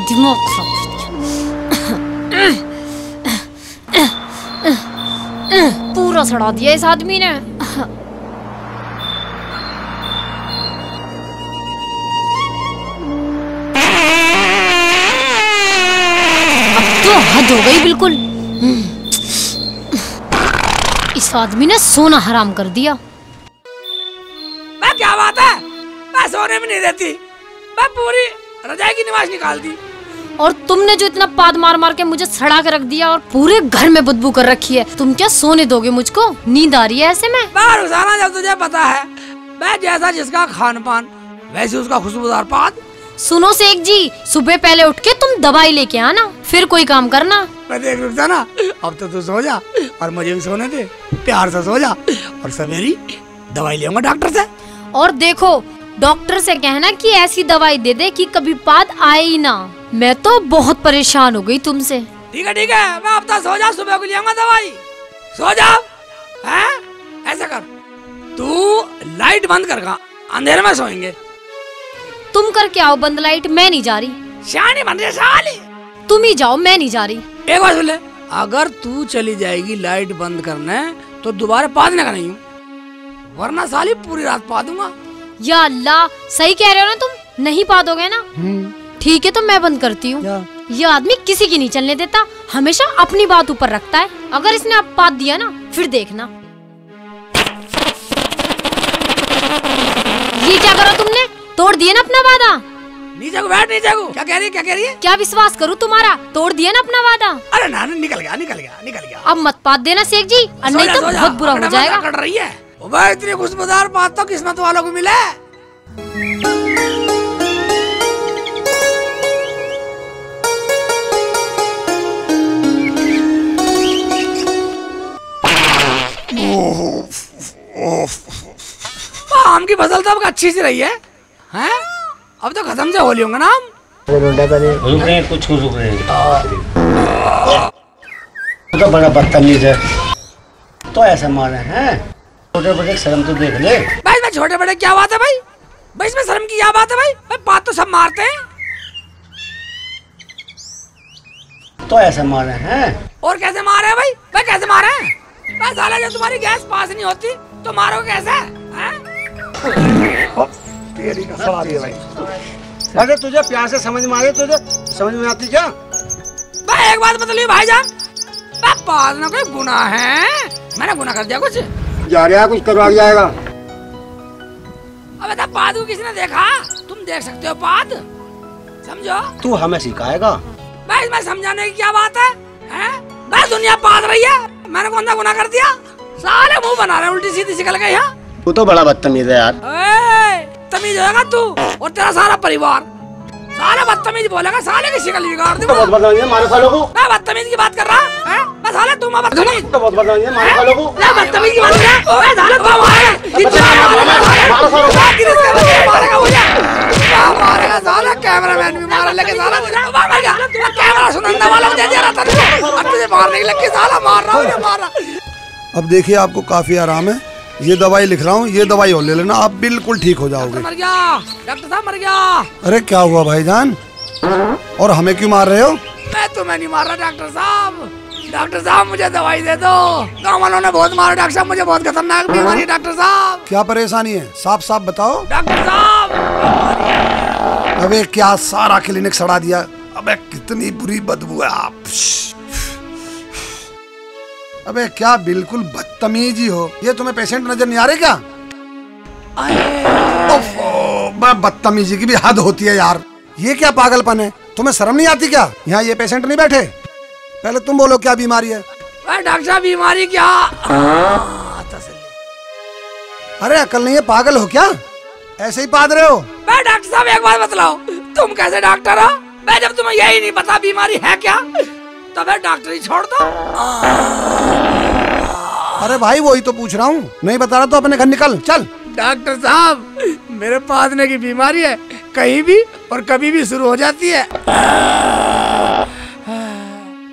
दिमाग खराब कर दिया। पूरा सड़ा दिया इस आदमी ने। अब तो हद हो गई बिल्कुल। इस आदमी ने सोना हराम कर दिया। मैं क्या बात है, मैं सोने में नहीं देती, मैं पूरी रजाई की निवास निकाल दी। और तुमने जो इतना पाद मार मार के मुझे सड़ा के रख दिया और पूरे घर में बदबू कर रखी है, तुम क्या सोने दोगे मुझको? नींद आ रही है ऐसे में? रुखसाना, जब तुझे पता है मैं जैसा जिसका खान पान वैसे उसका खुशबूदार पाद। सुनो शेख जी, सुबह पहले उठ के तुम दवाई लेके आना, फिर कोई काम करना। मैं देख रुखसाना, अब तो तू सो जा और मुझे भी सोने दे, प्यार से सो जा और सवेरी दवाई लेऊंगा डॉक्टर से। और देखो, डॉक्टर से कहना कि ऐसी दवाई दे दे कि कभी पाद आए ही ना। मैं तो बहुत परेशान हो गई तुमसे। ठीक है, मैं अब तक सो जा, सुबह को ले आऊंगा दवाई। सो जा। हैं? ऐसा कर, तू लाइट बंद कर, अंधेरे में सोएंगे। तुम करके आओ बंद लाइट, मैं नहीं जा रही। शानी बन रही साली। तुम ही जाओ, मैं नहीं जा रही। एक बात सुन ले, अगर तू चली जाएगी लाइट बंद करने तो दोबारा पादने का नहीं हूँ, वरना साली पूरी रात पादूंगा। या अल्लाह, सही कह रहे हो ना तुम, नहीं पादोगे ना? ठीक है, तो मैं बंद करती हूँ। ये आदमी किसी की नहीं चलने देता, हमेशा अपनी बात ऊपर रखता है। अगर इसने अब पाद दिया ना, फिर देखना। ये क्या करा तुमने? तोड़ दिया ना अपना वादा। नीचे को बैठ, नीचे को। क्या कह रही है? क्या विश्वास करूँ तुम्हारा? तोड़ दिया ना अपना वादा। अरे ना, निकल गया। अब मत पाद देना शेख जी, और नहीं तो बहुत बुरा हो जाएगा। कर रही है वो, इतनी खुशबूदार पाद तो किस्मत वालों को मिले। आम की फसल तो अब अच्छी सी रही है, हैं? अब तो खत्म से होली होंगे ना हम। कुछ रुक रहे तो बड़ा बदतमीज है, तो ऐसे मारे हैं। छोटे बड़े शर्म तो देख ले भाई। मैं छोटे बड़े क्या बात है भाई? भाई इसमें शर्म की क्या बात है भाई? बात तो सब मारते हैं। तो ऐसे मारे हैं। और कैसे मारे हैं भाई? कैसे मारे हैं? साला, जब तुम्हारी गैस पास नहीं होती तो मारो कैसे? तेरी का सवाल है भाई। अरे तुझे प्यार से समझ में आ रही, तुझे समझ में आती क्या? भाई एक बात बता ली भाईजान, पादना कोई गुनाह है? मैंने गुनाह कर दिया कुछ? जा रहा कुछ करवा जाएगा। अबे तब पाद को किसने देखा? तुम देख सकते हो पाद, समझो। तू हमें सिखाएगा? भाई इसमें समझाने की क्या बात है? भाई दुनिया पाद रही है, मैंने कौन सा गुनाह कर दिया? सारे मुंह बना रहे, उल्टी सीधी निकल गई। यहाँ तू तो बड़ा बदतमीज है यार। तमीज होगा तू और तेरा सारा परिवार। साले बदतमीज बोलेगा, साले की शिकल बिगाड़ दूंगा। बहुत बदतमीज है, मारो सालों को। मैं बदतमीज की बात कर रहा है? मैं साले तुम बदतमीज। तो बहुत बदतमीज है, मारो सालों को। मैं बदतमीज की बात कर रहा हूं। ओए साले तुम मारेगा मुझे। मारेगा साला, कैमरामैन भी मारा, लेके साला मर गया। कैमरा सुनने वाला दे दिया था अब तुझे मारने के लिए साला मार रहा। अब देखिए, आपको काफी आराम है। ये दवाई लिख रहा हूँ, ये दवाई और ले लेना, आप बिल्कुल ठीक हो जाओगे। मर गया डॉक्टर साहब, मर गया। अरे क्या हुआ भाईजान, और हमें क्यों मार रहे हो? मैं तुम्हें नहीं मार रहा डॉक्टर साहब। डॉक्टर साहब मुझे दवाई दे दो, गाँव वालों ने बहुत मारा डॉक्टर साहब, मुझे बहुत खतरनाक बीमारी है डॉक्टर साहब। क्या परेशानी है, साफ साफ बताओ। डॉक्टर साहब, अबे क्या सारा क्लिनिक सड़ा दिया। अबे कितनी बुरी बदबू है आप। अबे क्या बिल्कुल बदतमीज ही हो। ये तुम्हें पेशेंट नजर नहीं आ रहे क्या? बदतमीजी की भी हद होती है यार। ये क्या पागलपन है, तुम्हें शर्म नहीं आती क्या? यहाँ ये पेशेंट नहीं बैठे, पहले तुम बोलो क्या बीमारी है? डॉक्टर साहब बीमारी क्या? अरे अकल नहीं है, पागल हो क्या? ऐसे ही पाद रहे हो? डॉक्टर साहब एक बात बतलाओ, तुम कैसे डॉक्टर हो? मैं जब तुम्हें यही नहीं पता बीमारी है क्या, तो फिर डॉक्टर ही छोड़ दो। अरे भाई वही तो पूछ रहा हूँ, नहीं बता रहा तो अपने घर निकल चल। डॉक्टर साहब मेरे पादने की बीमारी है, कहीं भी और कभी भी शुरू हो जाती है।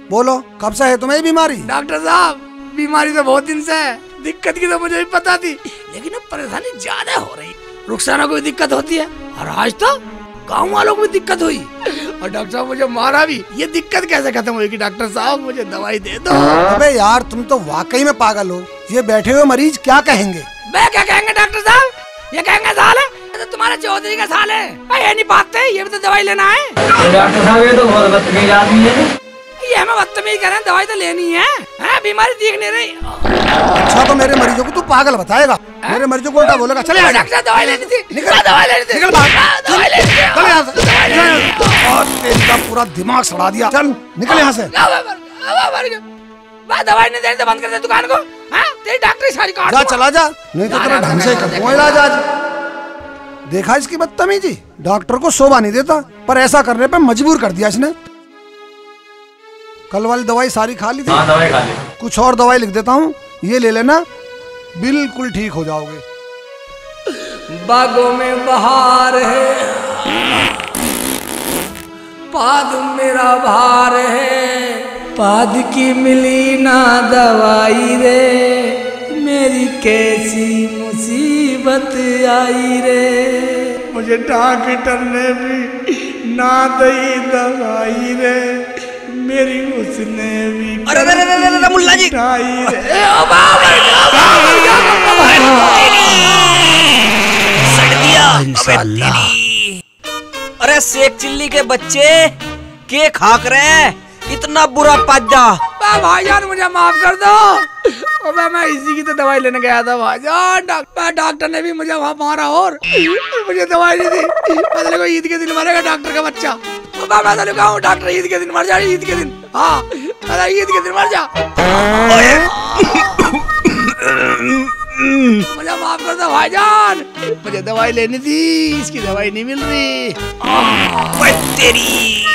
बोलो कब से है तुम्हें बीमारी? डॉक्टर साहब बीमारी तो बहुत दिन से है, दिक्कत की तो मुझे भी पता थी, लेकिन अब परेशानी ज्यादा हो रही। रुखसाना को भी दिक्कत होती है और आज तो गाँव वालों को भी दिक्कत हुई। और डॉक्टर साहब मुझे मारा भी। ये दिक्कत कैसे खत्म होगी डॉक्टर साहब, मुझे दवाई दे दो। अबे यार तुम तो वाकई में पागल हो। ये बैठे हुए मरीज क्या कहेंगे? मैं क्या कहेंगे डॉक्टर साहब, ये कहेंगे साल है तो तुम्हारे चौधरी का साल है, ये नहीं पाते, ये भी तो दवाई लेना है। डॉक्टर साहब ये तो बहुत बदतमीज आदमी है। ये हमें बदतमीज कह रहे हैं, दवाई तो लेनी है, बीमारी दिख नहीं रही। अच्छा तो मेरे मरीजों को तू पागल बताएगा? मेरे मरीजों को उल्टा बोलेगा। चले डॉक्टर साहब दवाई लेनी थी, दवाई लेनी थी, निकल बाहर, दवाई लेनी थी। चल यहाँ से। और तेरा पूरा दिमाग सड़ा दिया। चल निकल यहाँ से। दवाई नहीं दे तो बंद कर दे दुकान को। तेरी डॉक्टरी सारी काट जा, चला जा, नहीं तो तेरा ढंग से कर इलाज आज। देखा इसकी बदतमीजी, डॉक्टर को शोभा नहीं देता, पर ऐसा करने पे मजबूर कर दिया इसने। कल वाली दवाई सारी खा ली थी। हाँ, दवाई खा ली। कुछ और दवाई लिख देता हूँ, ये ले लेना, बिल्कुल ठीक हो जाओगे। बागों में बहार है, पाद मेरा भार है, पाद की मिली ना दवाई रे, मेरी कैसी मुसीबत आई रे। मुझे डॉक्टर ने भी ना दई दवाई रे, मेरी उसने भी। अरे मुल्ला जी, अरे शेख चिल्ली के बच्चे के खाक रहे, इतना बुरा पाजा। भाईजान मुझे माफ कर दो, मैं इसी की तो दवाई लेने गया था भाईजान। डॉक्टर ने भी मुझे वहाँ मारा और मुझे दवाई नहीं दी। मैं को ईद के दिन मरेगा डॉक्टर का बच्चा। मैं कहूँ डॉक्टर ईद के दिन मर जाए, ईद के दिन। हाँ ईद के दिन मर जा। मुझे माफ कर दो भाईजान, मुझे दवाई लेनी थी, इसकी दवाई नहीं मिल रही। तेरी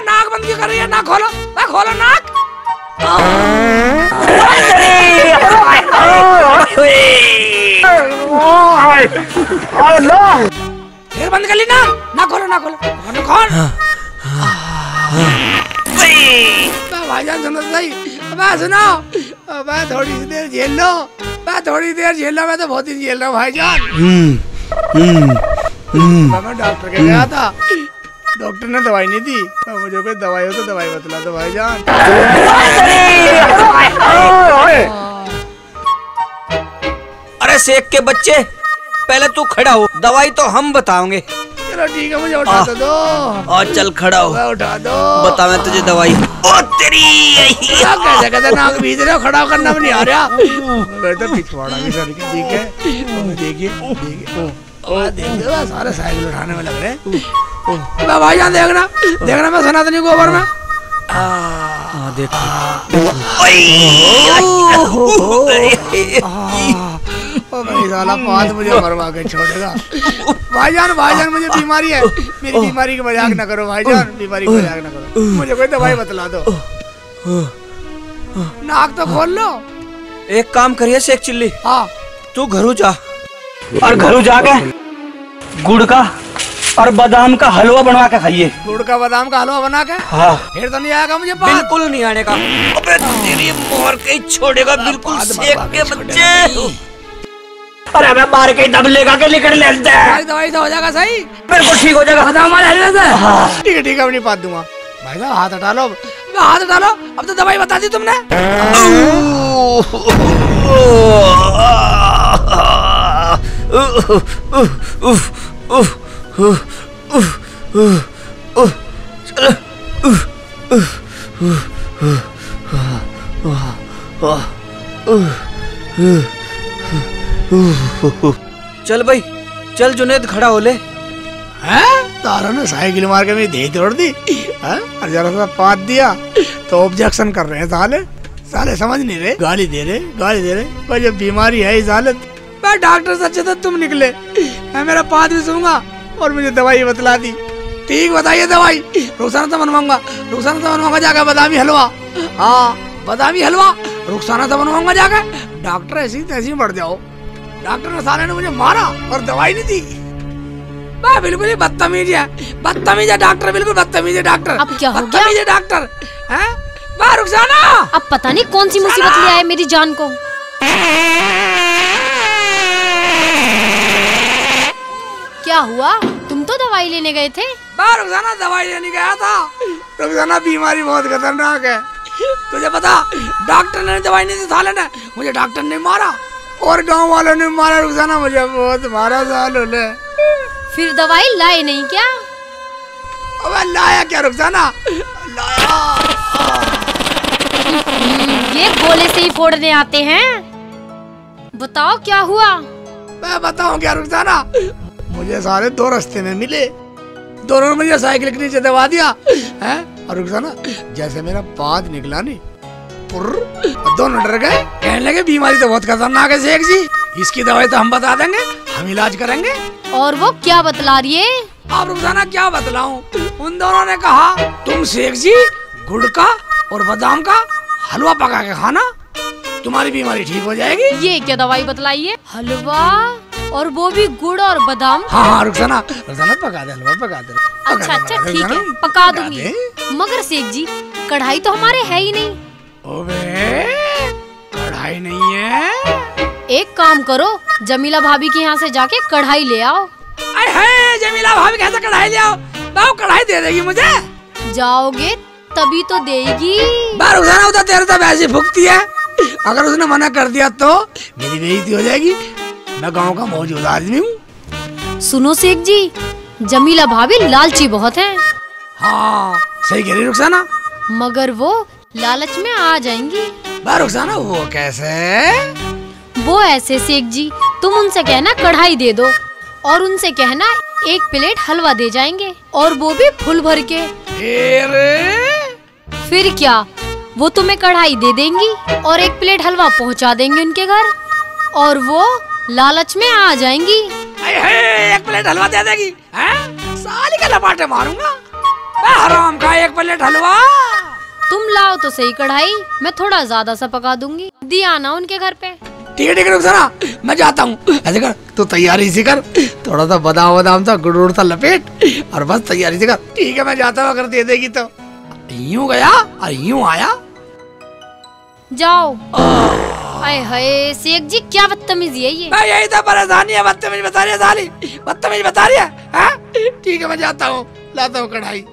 नाक बंद क्यों कर रही है? नाक खोलो, खोलो नाक। फिर बंद कर ली ना, ना खोलो, ना खोलो, खोल। भाईजान सुनो सही, मैं सुनो, मैं थोड़ी सी देर झेल लो, मैं थोड़ी देर झेल लो, मैं तो बहुत ही झेल रहा हूँ भाईजान। मैं डॉक्टर के गया था, डॉक्टर ने दवाई नहीं दी, मुझे कोई दवाई हो तो दवाई बतला दो भाईजान। अरे शेख के बच्चे, पहले तू खड़ा हो, दवाई तो हम बताओगे। चलो ठीक है, मुझे उठा तो दो। और चल खड़ा हो, उठा दो, बता मैं तुझे दवाई। ओ तेरी कैसे कहते नाक बीच रहे हो, खड़ा करना भी नहीं आ रहा। मैं तो पिछवाड़ा भी सर के, ठीक है। देखिए देखिए सारे साइकिल उठाने में लग रहे हैं। भाईजान देखना, देखना मैं सनातनी गोबर में। देखो साला पाद मुझे मरवा के छोड़ेगा। भाईजान भाईजान मुझे बीमारी है, मेरी बीमारी का मजाक ना करो भाईजान, बीमारी का मजाक ना करो, मुझे कोई दवाई बतला दो। नाक तो खोल लो। एक काम करिए शेख चिल्ली, हाँ तू घरू जा, और घरू जाके गुड़ का और बादाम का हलवा बनवा के खाइए। गुड़ का बादाम का हलवा बना के? हाँ। फिर तो नहीं आएगा मुझे पाद। बिल्कुल नहीं आने का। अबे तेरी मोर के ही छोड़ेगा बिल्कुल शेख के बच्चे। अरे मैं मार के दब लेगा के निकल लेते हैं। दवाई तो हो जाएगा सही, बिल्कुल ठीक हो जाएगा। बादाम वाले हलवे से? ठीक है ठीक है, अपनी पाद दूंगा। भाई साहब हाथ हटा लो, हाथ हटा लो, अब तो दवाई बता दी तुमने। चल भाई चल, जुनेद खड़ा हो ले। तारा ने साइकिल मार के मेरी देह तोड़ दी, और जरा सा पाद दिया तो ऑब्जेक्शन कर रहे हैं साले। साले समझ नहीं रहे, गाली दे रहे, गाली दे रहे। पर जब बीमारी है इस हालत, मैं डॉक्टर से अच्छे तो तुम निकले। मैं मेरा पाद भी सूंगा और मुझे दवाई बतला दी। ठीक बताइए दवाई, रुखसाना तो बनवाऊंगा, रुखसाना तो बनवाऊंगा जाकर बादामी हलवा। हाँ बादामी हलवा, रुखसाना तो बनवाऊंगा जाकर। डॉक्टर ऐसी तैसी बढ़ जाओ, डॉक्टर ने साले ने मुझे मारा और दवाई नहीं दी। बिल्कुल ही बदतमीज है, बदतमीज है डॉक्टर, बिल्कुल बदतमीज है डॉक्टर। अब क्या हो गया? बदतमीज है डॉक्टर। हैं रुखसाना, अब पता नहीं कौन सी मुसीबत ले आए मेरी जान को। क्या हुआ? तुम तो दवाई लेने गए थे। रुखसाना दवाई लेने गया था। रुखसाना बीमारी बहुत खतरनाक है। तुझे पता, डॉक्टर ने दवाई नहीं दी साले ने, मुझे डॉक्टर ने मारा और गांव वालों ने मारा। रुखसाना मुझे बहुत मारा सालों ने। फिर दवाई लाए नहीं क्या? अबे लाया क्या रुखसाना, लाया। ये गोले से ही फोड़ने आते हैं। बताओ क्या हुआ? मैं बताऊं क्या रुखसाना, मुझे सारे 2 रास्ते में मिले, दोनों ने मुझे साइकिल के नीचे दबा दिया है। और रुखसाना जैसे मेरा पाद निकला नहीं, दोनों डर गए, कहने लगे बीमारी तो बहुत खतरनाक है शेख जी, इसकी दवाई तो हम बता देंगे, हम इलाज करेंगे। और वो क्या बतला रही है? आप रुखसाना क्या बतलाऊं, उन दोनों ने कहा तुम शेख जी गुड़ का और बादाम का हलवा पका के खाना, तुम्हारी बीमारी ठीक हो जाएगी। ये क्या दवाई बतलाई है? हलवा, और वो भी गुड़ और बादाम? हाँ रुखसाना पका दे, हलवा पका दे। अच्छा ठीक है, पका दूंगी। मगर शेख जी कढ़ाई तो हमारे है ही नहीं। ओबे कढ़ाई नहीं है? एक काम करो, जमीला भाभी के यहाँ से जाके कढ़ाई ले आओ। अरे जमीला भाभी कैसे कढ़ाई ले आओ? बाबू कढ़ाई दे देगी मुझे? जाओगे तभी तो देगी। रुखसाना उधर तेरे तो वैसे भुगती है, अगर उसने मना कर दिया तो मेरी बेइज्जती हो जाएगी। मैं गांव का मौजूद आदमी हूँ। सुनो शेख जी, जमीला भाभी लालची बहुत है। हाँ सही कह रही रुखसाना, मगर वो लालच में आ जाएंगी। रुखसाना वो कैसे? वो ऐसे शेख जी, तुम उनसे कहना कढ़ाई दे दो और उनसे कहना 1 प्लेट हलवा दे जाएंगे, और वो भी फुल भर के। फिर क्या, वो तुम्हें कढ़ाई दे देंगी और 1 प्लेट हलवा पहुंचा देंगे उनके घर, और वो लालच में आ जाएंगी। 1 प्लेट हलवा दे देगी? साली का लपाटे मारूंगा मैं, हराम का 1 प्लेट हलवा। तुम लाओ तो सही कढ़ाई, मैं थोड़ा ज्यादा सा पका दूंगी, दिया ना उनके घर पे। ठीक है रुखसाना, मैं जाता हूँ। ऐसे कर, तू तैयारी से कर, थोड़ा सा बादाम सा गुड़ सा लपेट और बस तैयारी से कर। ठीक है मैं जाता हूँ, अगर दे देगी तो। यूं गया और यूं आया। जाओ। आए हाय शेख जी, क्या बदतमीजी है ये। यही तो परेशानी है, बदतमीज बता रही है साली, बदतमीज बता रही है। ठीक है मैं जाता हूँ, लाता हूँ कढ़ाई।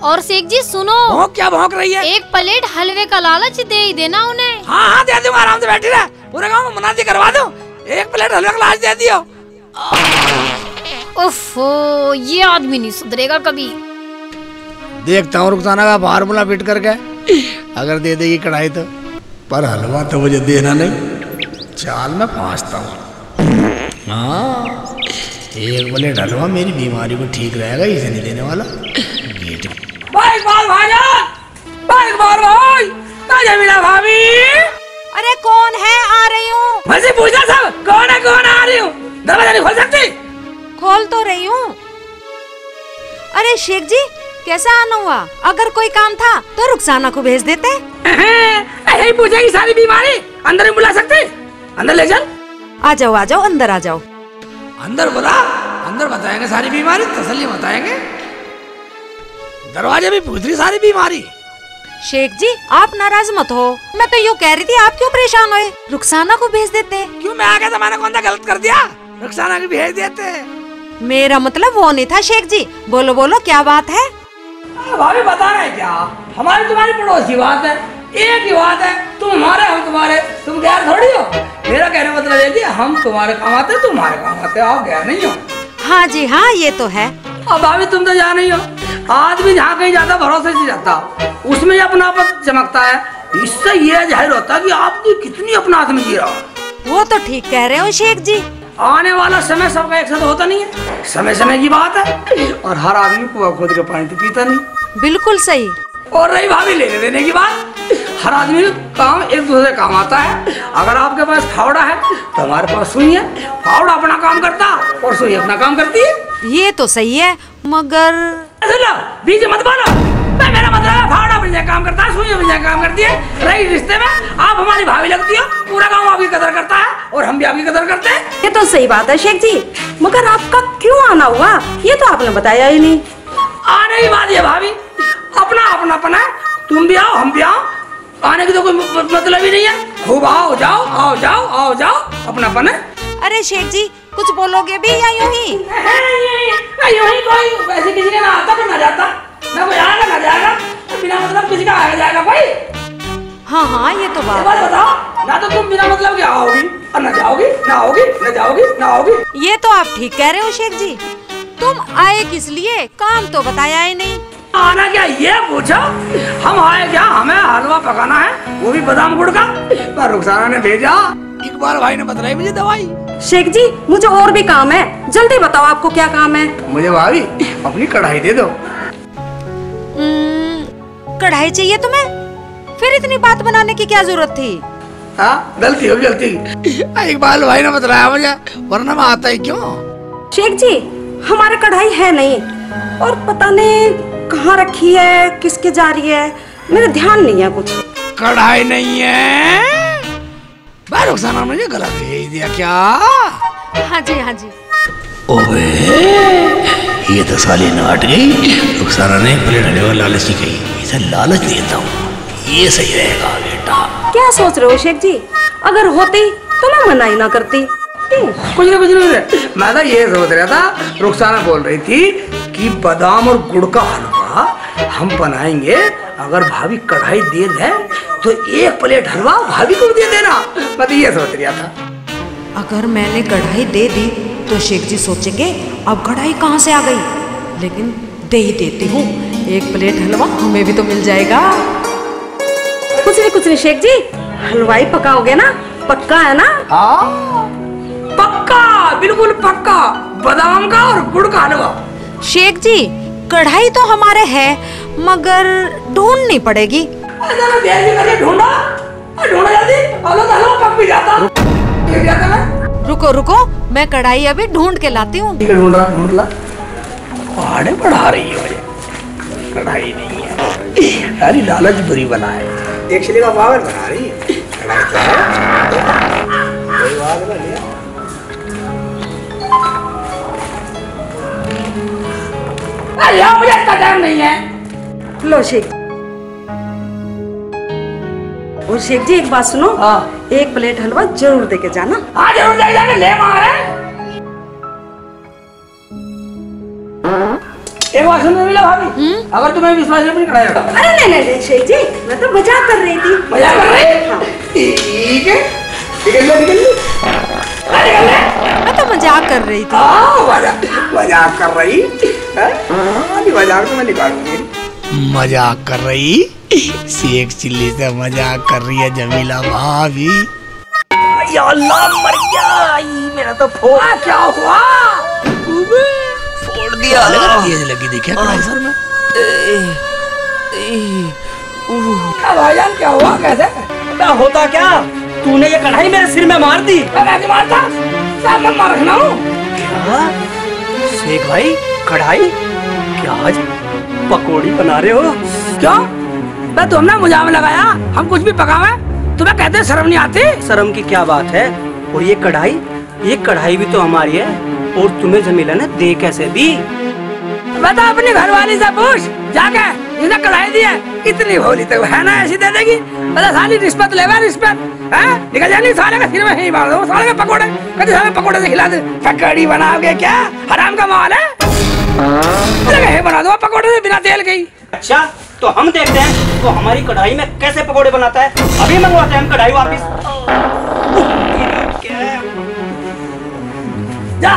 और शेख जी सुनो। क्या भौंक रही है? 1 प्लेट हलवे का लालच दे ही देना उन्हें। हाँ दे दूंगा, आराम से बैठी रहे, पूरे गाँव में मुनादी करवा दूं। 1 प्लेट हलवे का लालच दे दियो। ओफो, ये आदमी नहीं सुधरेगा कभी। देखता हूँ रुखसाना का फार्मूला फिट करके, अगर दे देगी कढ़ाई तो। पर हलवा तो मुझे देना नहीं, चाल मैं पहुँचता हूँ। हाँ 1 प्लेट हलवा मेरी बीमारी को ठीक रहेगा, इसे नहीं देने वाला। जमीला भाभी। अरे कौन है? आ रही हूँ। मुझसे पूछा सब कौन है, कौन आ रही हूँ? दरवाजा नहीं खोल सकती? खोल तो रही हूँ। अरे शेख जी कैसा आना हुआ? अगर कोई काम था तो रुखसाना को भेज देते। यही पूछेगी सारी बीमारी, अंदर नहीं बुला सकते? अंदर ले चल। आ जाओ अंदर आ जाओ। अंदर बुला, अंदर बताएंगे सारी बीमारी, तसल्ली बताएंगे। दरवाजे भी पूछ रही सारी बीमारी। शेख जी आप नाराज मत हो, मैं तो यूँ कह रही थी आप क्यों परेशान हुए, रुखसाना को भेज देते। क्यों, मैं आ गया तो मैंने कौन सा गलत कर दिया? रुखसाना को भेज देते। मेरा मतलब वो नहीं था शेख जी, बोलो बोलो क्या बात है? भाभी बता रहे क्या, हमारी तुम्हारी पड़ोसी बात है, एक ही बात है, तुम हमारे हम तुम्हारे, तुम गैर थोड़ी हो। मेरा कहने मतलब ये कि हम तुम्हारे काम आते, तुम्हारे काम आते, आप गैर नहीं हो। हाँ जी हाँ ये तो है। अब भाभी तुम तो जान ही हो, आदमी जहाँ कहीं जाता भरोसे से जाता, उसमें अपनापन चमकता है। इससे ये जाहिर होता है कि आपकी कितनी अपनात में जी रहा। वो तो ठीक कह रहे हो शेख जी। आने वाला समय सबका एक साथ होता नहीं है, समय समय की बात है, और हर आदमी को खुद का पानी तो पीता नहीं। बिल्कुल सही। और रही भाभी लेने देने की बात, हर आदमी काम एक दूसरे काम आता है। अगर आपके पास फावड़ा है तो हमारे पास सुई है, फावड़ा अपना काम करता और सुई अपना काम करती है। ये तो सही है, मगर बीच मत बोलो, मेरा मतलब है फावड़ा अपनी जगह काम करता है, सुई अपनी जगह काम करती है। रही रिश्ते में आप हमारी भाभी लगती हो, पूरा गाँव आपकी कदर करता है और हम भी आपकी कदर करते हैं। ये तो सही बात है शेख जी, मगर आपका क्यों आना हुआ ये तो आपने बताया ही नहीं। आने की बात है भाभी, अपना अपनापन है, तुम भी आओ हम भी आओ, आने की तो कोई मतलब ही नहीं है। खूब आओ जाओ, आओ जाओ, आओ जाओ, अपनापन है। अरे शेख जी कुछ बोलोगे भी या यूं ही? यूं ही कोई वैसे किसी का ना आता तो ना जाता, ना कोई आएगा ना जाएगा, तो बिना मतलब किसी का आएगा जाएगा कोई। हाँ हाँ ये तो बात बताओ ना, तो तुम बिना मतलब के आओगी और ना जाओगी, ना आओगी ना जाओगी ना आओगी। ये तो आप ठीक कह रहे हो शेख जी। तुम आए किस लिए, काम तो बताया ही नहीं। आना क्या ये पूछो, हम आए क्या, हमें हलवा पकाना है, वो भी बादाम गुड़ का। पर रुखसाना ने भेजा, इकबाल भाई ने बताई मुझे दवाई। शेख जी मुझे और भी काम है, जल्दी बताओ आपको क्या काम है। मुझे भाभी अपनी कढ़ाई दे दो। कढ़ाई चाहिए तुम्हें? फिर इतनी बात बनाने की क्या जरूरत थी? हाँ गलती हो गलती, इकबाल भाई ने बताया मुझे, वरना मैं आता ही क्यों। शेख जी हमारे कढ़ाई है नहीं, और पता नहीं कहाँ रखी है, किसके जा रही है, मेरा ध्यान नहीं है कुछ। कढ़ाई नहीं है? भाई रुखसाना मुझे गलत भेज दिया क्या? हाँ जी हाँ जी। ओए ये तो साली नाट गई। रुखसाना ने प्लेट हलवे का लालच नहीं कही, इसे लालच देता हूँ, ये सही रहेगा बेटा। क्या सोच रहे हो शेख जी, अगर होती तो मैं मना ही ना करती। कुछ नहीं, मैं तो ये सोच रहा था, रुखसाना बोल रही थी कि बादाम और गुड़ का हलवा हम बनाएंगे, अगर भाभी कढ़ाई दे दे तो एक प्लेट हलवा भाभी को दे देना। मैं तो ये सोच रहा था। अगर मैंने कढ़ाई दे दी तो शेख जी सोचेंगे अब कढ़ाई कहाँ से आ गई, लेकिन दे ही देती हूँ, एक प्लेट हलवा हमें भी तो मिल जाएगा। कुछ नहीं शेख जी, हलवाई पकाओगे ना, पक्का है ना? हाँ पक्का, बिल्कुल पक्का, बादाम का और गुड़ का हलवा। शेख जी कढ़ाई तो हमारे है, मगर ढूंढनी पड़ेगी। ढूंढा जल्दी, हलवा पक भी जाता। रुको रुको, मैं कढ़ाई अभी ढूंढ के लाती हूँ। ढूंढ ला। पहाड़े बढ़ा रही है मुझे, कढ़ाई नहीं है। अरे लालच बुरी बना है, एक्चुअली का पावर बना रही है। कढ़ाई तो है, कोई बात नहीं है। यार मुझे इतना टाइम नहीं है। लो शेख। और शेख जी एक बात सुनो, एक प्लेट हलवा जरूर देके जाना। हाँ जरूर देके जाना, ले मार। एक बात सुन मिला भाभी, अगर तुम्हें विश्वास नहीं कढ़ाई। अरे नहीं शेख जी, मैं तो मजाक कर रही थी। मजाक कर रही? हाँ। ठीक है, निकल ले। मैं तो मजाक कर रही थी। मजाक कर रही? मजाक तो मैं निकालूंगी। मजाक कर रही? शेख चिल्ली से मजाक कर रही है जमीला भाभी। या अल्लाह मर गया, मेरा तो फोड़ा क्या हुआ? फोड़ दिया। तेज लगी देखिए कढ़ाई सर में। भाईजान क्या हुआ, कैसे? क्या होता क्या? तूने ये कढ़ाई मेरे सिर में मार दी। मैं मारता? मैं मार रखना हूँ। क्या? शेख भाई कढ़ाई क्या आज पकौड़ी बना रहे हो? क्यों? मैं तुमने मुझे लगाया, हम कुछ भी पकावे, तुम्हें कहते शर्म नहीं आती? शर्म की क्या बात है? और ये कढ़ाई भी तो हमारी है, और तुम्हें जमीला ने दे कैसे दी? मैं तो अपनी घरवाली से पूछ जाके, जिसने कढ़ाई दी है, इतनी भोली तो है ना, ऐसी दे देगी। मतलब साली रिश्वत लेगा, रिश्वत है? निकल जानी, साले का सिर में ही मार दो, साले के पकोड़े, कभी साले पकोड़े से खिला दे। पकौड़ी बनाओगे क्या? हराम का माल है। बना दो पकोड़े से बिना तेल के। अच्छा तो हम देखते हैं वो हमारी कढ़ाई में कैसे पकोड़े बनाता है। अभी मंगवाते हैं हम कढ़ाई वापिस। जा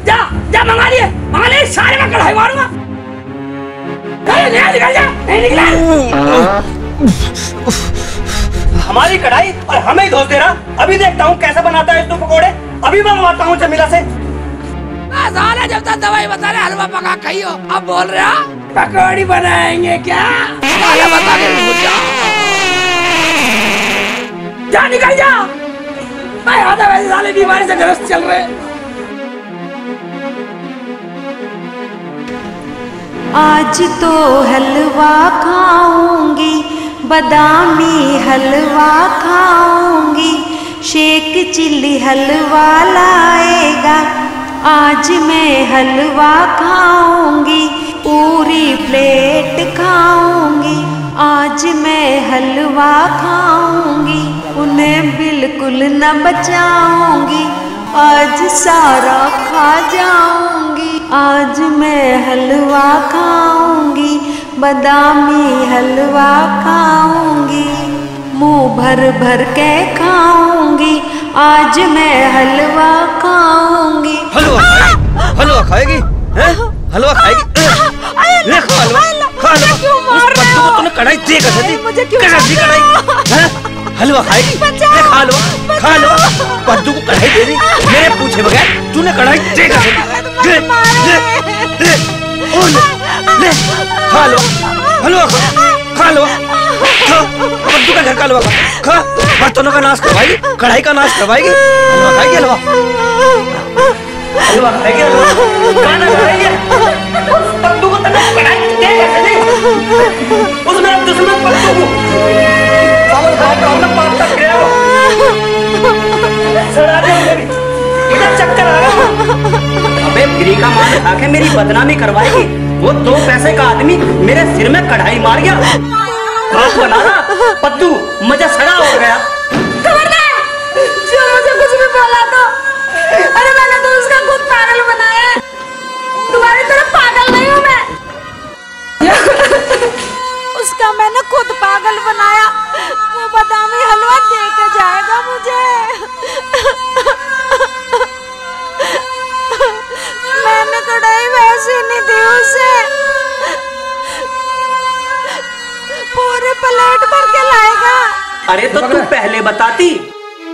जा जा, मंगा लिए, सारे में कढ़ाई मारूंगा। निकल जा, नहीं निकला। हमारी कढ़ाई और हमें ही दोष दे रहा। अभी देखता हूँ कैसे बनाता है तू पकोड़े। अभी मंगवाता हूँ जमीला से। साले जब तक दवाई बता रहे हलवा पका खाइयो, अब बोल रहा पकौड़ी बनाएंगे क्या? बता के जा, निकल जा। मैं आता वैसे साले बीमारी से ग्रस्त चल रहे। आज तो हलवा खाऊंगी, बादामी हलवा खाऊंगी, शेख चिल्ली हलवा लाएगा, आज मैं हलवा खाऊंगी, पूरी प्लेट खाऊंगी, आज मैं हलवा खाऊंगी, उन्हें बिल्कुल न बचाऊंगी, आज सारा खा जाऊंगी, आज मैं हलवा खाऊंगी, बादामी हलवा खाऊंगी, मुंह भर भर के खाऊंगी, आज मैं हलवा खाऊंगी। हलवा खाएगी? हलवा खाएगी? ले खा हलवा, खा हलवा। उस पत्तू को तूने कढ़ाई दे कैसे दी? कैसे दी कढ़ाई? हलवा खाएगी? ले खा हलवा, खा हलवा। पत्तू को कढ़ाई दे दी मेरे पूछे बगैर, तूने कढ़ाई दे कैसे दी? ले ले ले ले खा हलवा, हलवा खा हलवा, खा पत्तू का घर का हलवा खा। बर्तनों का नाश करवाएगी, कढ़ाई का नाश करवाएगी। हलवा खाएगी? हलवा हलवा खाएगी? खाना खाएगी? पत्तू को तने कढ़ाई दे कैसे दी? उसने दुश्मन पत्तू को सावन खाया प्रॉब्लम पाप तक गया वो। सड़ा दे मुझे भी, मुझे चक्कर आ गया। अबे फ्री का माल खा के मेरी बदनामी करवाएगी। वो 2 पैसे का आदमी मेरे सिर में कढ़ाई मार गया। बाप बना ना पत्तू, मुझे सड़ा हो गया। खबरदार, जो मुझे कुछ भी बोला तो, अरे मैंने तो उसका खुद पागल बनाया है। तुम्हारी तरह पागल नहीं हूँ मैं। उसका मैंने खुद पागल बनाया। वो बादामी हलवा दे के जाएगा मुझे। मैंने कढ़ाई वैसे नहीं दी उसे, पूरे प्लेट भर के लाएगा। अरे तो तू पहले बताती।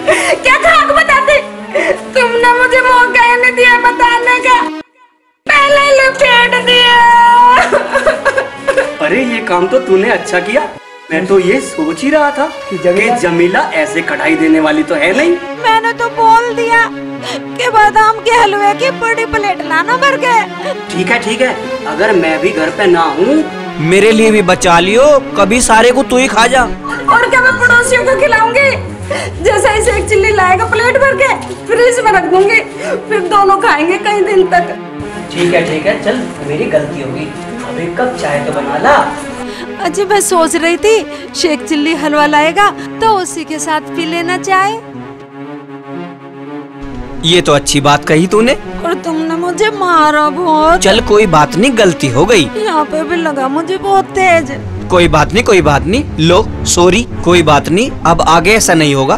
क्या खाक बताती? तुमने मुझे मौका ही नहीं दिया बताने का, पहले लपेट दिया। अरे ये काम तो तूने अच्छा किया। मैं तो ये सोच ही रहा था कि जमीला ऐसे कढ़ाई देने वाली तो है नहीं। मैंने तो बोल दिया कि बादाम के हलवे की बड़ी प्लेट लाना भर के। ठीक है, अगर मैं भी घर पे ना हूँ, मेरे लिए भी बचा लियो, कभी सारे को तू ही खा जा। और क्या मैं पड़ोसियों को खिलाऊंगी? जैसे ही शेख चिल्ली लाएगा प्लेट भर के, फ्रिज में रख दूंगी, फिर दोनों खाएंगे कई दिन तक। ठीक है, चल मेरी गलती होगी। अब एक कप चाय तो बना ला। अजी मैं सोच रही थी शेख चिल्ली हलवा लाएगा तो उसी के साथ पी लेना चाहे। ये तो अच्छी बात कही तूने। और तुमने मुझे मारा बहुत। चल कोई बात नहीं, गलती हो गई। यहाँ पे भी लगा मुझे बहुत तेज। कोई बात नहीं, लो सॉरी, कोई बात नहीं, अब आगे ऐसा नहीं होगा।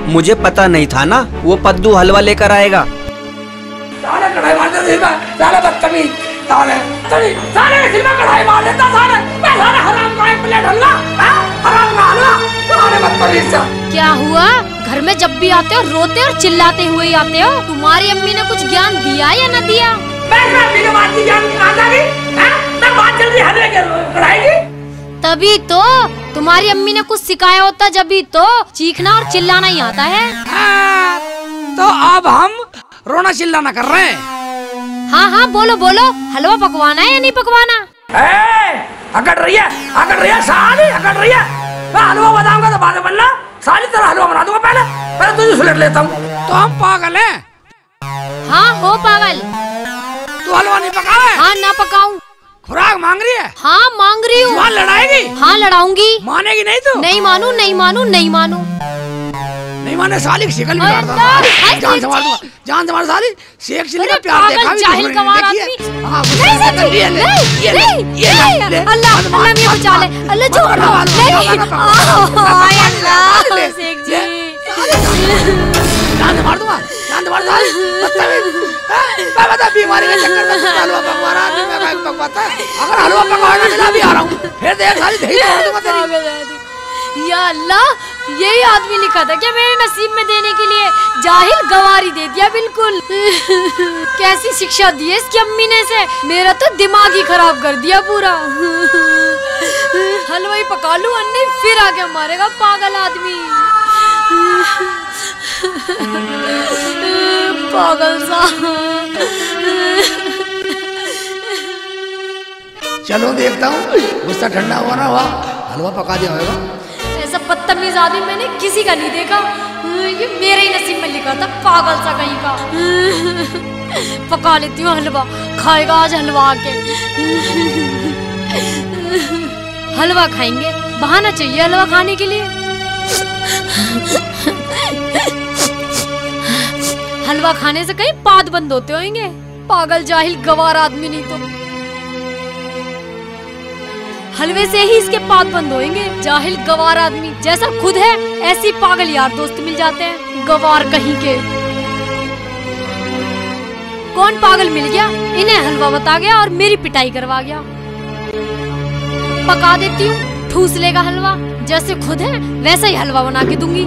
मुझे पता नहीं था ना वो पद्दू हलवा लेकर आएगा। साले कढ़ाई मार देता, साले बदतमीज, साले सिर में कढ़ाई मार देता, साले हराम का प्लेट हलवा, हराम का हलवा, साले बदतमीज सा। क्या हुआ? घर में जब भी आते हो रोते और चिल्लाते हुए ही आते हो। तुम्हारी अम्मी ने कुछ ज्ञान दिया या न दिया? तभी तो तुम्हारी अम्मी ने कुछ सिखाया होता, जब तो चीखना और चिल्लाना ही आता है। तो अब हम रोना चिल्लाना कर रहे हैं। हाँ बोलो हलवा पकवाना है या नहीं पकवाना? अकड़ रही है साली, अकड़ रही है। मैं हलवा बताऊंगा तो बाद में बनना, साली तरह हलवा बना दूंगा। पहले तुझे सुलेट लेता हूँ। तो हम पागल हैं? हाँ हो पागल। तू हलवा नहीं पकावे? हाँ ना पकाऊं। खुराक मांग रही है? हाँ मांग रही हूँ। लड़ाएगी? हाँ लड़ाऊंगी। मानेगी नहीं तू? नहीं मानू। नहीं माने साली की शिकल भी काट दूंगा। जान संभाल साली। शेख चिल्ली का प्यार देखा भी जाहिल गंवार आदमी। अल्लाह मुझे बचा ले। अल्लाह छोड़ नहीं। शेख जी जान मार दूंगा, जान मार साली। मैं बता बीमारी के चक्कर में हलवा पकवा रहा आदमी मैं पकवाता है। अगर हलवा पकवाना मिला भी आ रहा हूँ, फिर देख साली दही तोड़ दूंगा तेरी। या अल्लाह, यही आदमी लिखा था क्या मेरे नसीब में देने के लिए? जाहिल गवारी दे दिया बिल्कुल। कैसी शिक्षा दी है इसकी अम्मी ने से, मेरा तो दिमाग ही खराब कर दिया पूरा। हलवा ही पका लूं अन्नी, फिर आके मारेगा पागल आदमी। पागल सा। चलो देखता हूँ, गुस्सा ठंडा हुआ ना हुआ, हलवा पका दिया होगा। ऐसा बदतमीज आदमी मैंने किसी का नहीं देखा। ये मेरे ही नसीब में लिखा था, पागल सा कहीं का। पका लेती हूँ हलवा, खाएगा आज हलवा आके। हलवा खाएंगे, बहाना चाहिए हलवा खाने के लिए। हलवा खाने से कहीं पाद बंद होते होंगे। पागल जाहिल गवार आदमी, नहीं तो हलवे से ही इसके पाद बंद होंगे। जाहिल गवार आदमी, जैसा खुद है ऐसी पागल यार दोस्त मिल जाते हैं, गवार कहीं के। कौन पागल मिल गया, इन्हें हलवा बता गया और मेरी पिटाई करवा गया। पका देती हूँ, ठूस लेगा हलवा। जैसे खुद है वैसा ही हलवा बना के दूंगी।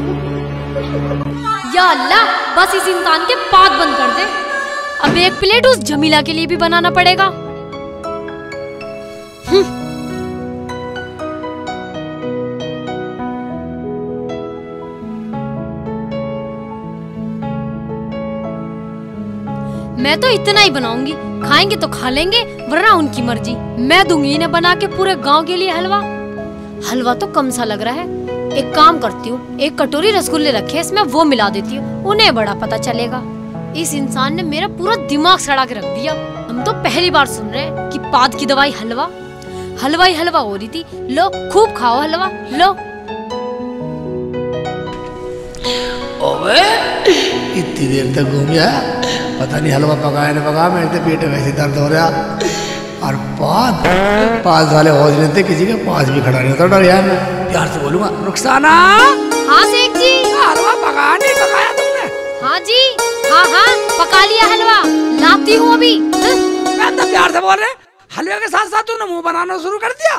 या अल्लाह, बस इस इंसान के पाद बंद कर दे। अब एक प्लेट उस जमीला के लिए भी बनाना पड़ेगा। मैं तो इतना ही बनाऊंगी, खाएंगे तो खा लेंगे वरना उनकी मर्जी। मैं दूंगी इन्हें बना के पूरे गांव के लिए हलवा। हलवा तो कम सा लग रहा है, एक काम करती हूँ, एक कटोरी रसगुल्ले रखे इसमें वो मिला देती हूँ, उन्हें बड़ा पता चलेगा। इस इंसान ने मेरा पूरा दिमाग सड़ा के रख दिया। हम तो पहली बार सुन रहे हैं कि पाद की दवाई हलवा। हलवा ही हलवा हो रही थी। लो खूब खाओ हलवा, लो। ओबे इतनी देर तक घूम गया, पता नहीं हलवा पकाया ना पकाया, मेरे तो पेट वैसे दर्द हो रहा। और पास वाले हौसले थे, किसी के पास भी खड़ा नहीं होता। डर यार, मैं प्यार से बोलूंगा, रुखसाना। हाँ सेठ जी। हलवा पकाया नहीं पकाया तुमने? हाँ जी, हाँ पका लिया हलवा, लाती हूँ अभी। मैं तो प्यार से बोल रहे, हलवे के साथ साथ तूने मुंह बनाना शुरू कर दिया।